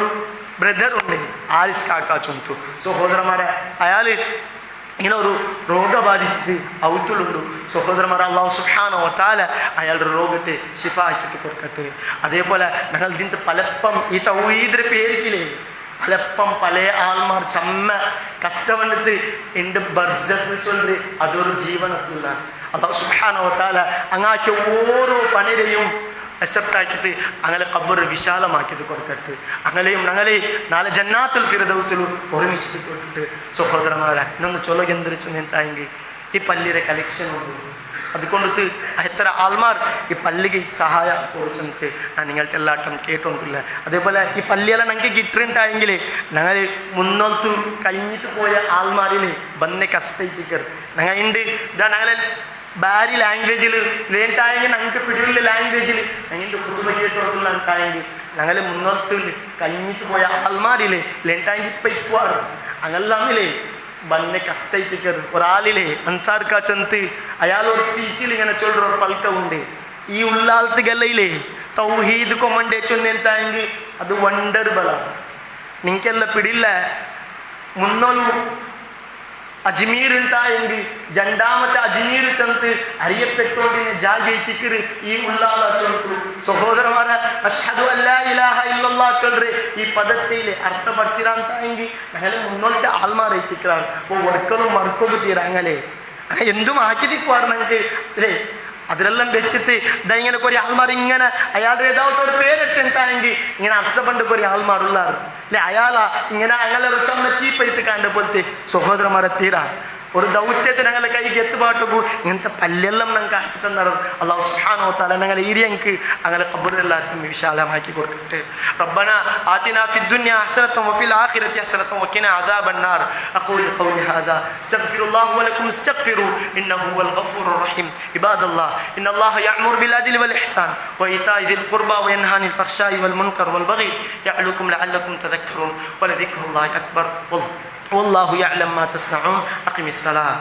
ബ്രദർ ഉണ്ട് ആരിസ് കാക്ക ചൊന്തു. സഹോദരന്മാരെ അയാൾ ഇങ്ങനെ ഒരു രോഗം ബാധിച്ചിട്ട് ഔത്തുളുണ്ട്. സഹോദരന്മാരെ അല്ലാഹു സുബ്ഹാനഹു വ തആല അയാളുടെ രോഗത്തെ ശിഫ ആക്കിയിട്ട് കൊടുക്കട്ടെ. അതേപോലെ ഞങ്ങൾ ഇതിൻ്റെ പലപ്പം ഈ തൗഹീദിന്റെ പേരിക്കില്ലേ പലപ്പം പല ആൾമാർ ചമ്മ കഷ്ടപ്പെട്ടിട്ട് എൻ്റെ ബർസത്ത് ചൊല്ലി അതൊരു ജീവനത്തില്ല. അല്ലാഹു സുബ്ഹാനഹു വ തആല അങ്ങാക്കിയ ഓരോ പണിരെയും അക്സെപ്റ്റ് ആക്കിയിട്ട് അങ്ങനെ ഖബർ വിശാലമാക്കിയിട്ട് കൊടുക്കട്ടെ. അങ്ങനെയും ഞങ്ങളെ നാളെ ജന്നാത്തുൽ ഫിർദൗസിൽ ഒരുമിച്ചിട്ട് കൊടുത്തിട്ട് സഹോദരന്മാരെ ഇന്നൊന്ന് ചൊല്ലകെന്തരിച്ചു നിന്തായെങ്കിൽ ഈ പള്ളിയുടെ കലക്ഷൻ ഉണ്ട്. അതുകൊണ്ടിട്ട് എത്ര ആൾമാർ ഈ പള്ളിക്ക് സഹായ കൊടുത്തിട്ട് ഞാൻ നിങ്ങൾക്ക് എല്ലാട്ടും കേട്ടോണ്ടില്ല. അതേപോലെ ഈ പള്ളിയെല്ലാം ഞങ്ങൾക്ക് കിട്ടിയിട്ടുണ്ടായെങ്കിൽ ഞങ്ങൾ മുന്നോട്ട് കഴിഞ്ഞിട്ട് പോയ ആൾമാരിൽ വന്നെ കഷ്ടയിപ്പിക്കരുത്. ഞങ്ങൾ ഉണ്ട് ഇതാ ഞങ്ങളെ ബാരി ലാംഗ്വേജിൽ ഇതേണ്ടായെങ്കിൽ ഞങ്ങൾക്ക് പിടിയുള്ള ലാംഗ്വേജിൽ ഞങ്ങളുടെ കുടുംബമായിട്ടുള്ള ഉണ്ടായെങ്കിൽ ഞങ്ങൾ മുന്നോട്ട് കഴിഞ്ഞിട്ട് പോയ ആൾമാരില്ലേ ലേണ്ടായെങ്കിൽ ഇപ്പം ഇപ്പോഴാണ് അങ്ങനെല്ലാമില്ലേ വന്നെ കഷ്ടയിപ്പിക്കരുത്. ഒരാളിലെ അൻസാർക്കാ ചന്ത് അയാളൊരു സ്പീച്ചിൽ ഇങ്ങനെ ചൊല്ലൊരു പൽക്ക ഉണ്ട് ഈ ഉള്ളാളത്ത് ഗല്ലയിലെ തൗഹീദ് കൊമണ്ടേ ചൊന്നെന്തായെങ്കിൽ അത് വണ്ടർബലാണ്. നിങ്ങൾക്കെല്ലാം പിടിയില്ല മുന്നൊരു അജ്മീർ ഉണ്ടായെങ്കിൽ രണ്ടാമത്തെ അജ്മീർ ചന്ത് അറിയപ്പെട്ടോണ്ടിനെ ജാഗേറ്റിക്കറ് ഈ ഉള്ളാള ചൊല്ലു. സഹോദരന്മാരെ അഷ്ഹദു അല്ലാ ഇലാഹ ഇല്ലല്ലാഹ് ചൊല്ലു ഈ പദത്തിലെ അർത്ഥം പഠിച്ചിരാന്തായെങ്കിൽ ഞങ്ങൾ മുന്നോട്ട് ആൾമാരെത്തിക്കാണ്. അപ്പോൾ വർക്കലും മറക്കൊക്കെ തീരാങ്ങനെ എന്തും ആക്കിയിരിക്കുവാറ് ഞങ്ങൾക്ക് അല്ലേ. അതിലെല്ലാം വെച്ചിട്ട് ഇതാ ഇങ്ങനെ കുറേ ആൾമാർ ഇങ്ങനെ അയാളുടെ ഏതാവട്ടൊരു പേരിട്ടെന്തായെങ്കിൽ ഇങ്ങനെ അർസപ്പണ്ട് കുറേ ആൾമാരുള്ളാറ് അല്ലെ. അയാളാ ഇങ്ങനെ അയാളെ ചമ്മ ചീപ്പഴുത്ത് കണ്ട പോലത്തെ സഹോദരന്മാരെ തീരാ ഒരു ദൗത്യത്തെ ഞങ്ങളെ കൈക്ക് എത്തുപാട്ടു ഇങ്ങനത്തെ പല്ലെല്ലാം ഞങ്ങൾക്ക് ആക്കി തന്നറും. അല്ലാഹു സുബ്ഹാനഹു വ തആല ഞങ്ങളെ ഈരിയങ്ങൾക്ക് അങ്ങനെ ഖബറെല്ലാത്തും വിശാലമാക്കി കൊടുക്കട്ടെ. റബ്ബനാ ആതിനാ ഫിദ്ദുനിയ ഹസനതൻ വഫിൽ ആഖിറതി ഹസനതൻ വഖിനാ അദാബന്നാർ. അഖൂലു ഖൗലി ഹാദാ അസ്തഗ്ഫിറുല്ലാഹ വലക്കും അസ്തഗ്ഫിറൂ ഇന്നഹു ഹുവൽ ഗഫൂറുർ റഹീം. ഇബാദല്ലാഹ് ഇന്നല്ലാഹ യഅ്മുറു ബിൽ അദ്ലി വൽ ഇഹ്സാൻ വഇതാഇ ദിൽ ഖുർബാ വയൻഹാ അനിൽ ഫഹ്ശാഇ വൽ മുൻകർ വൽ ബഗി യഅലുകും ലഅല്ലകും തദക്കറൂൻ വലദിക്റുല്ലാഹി അക്ബർ والله يعلم ما تصنعون. أقم الصلاة.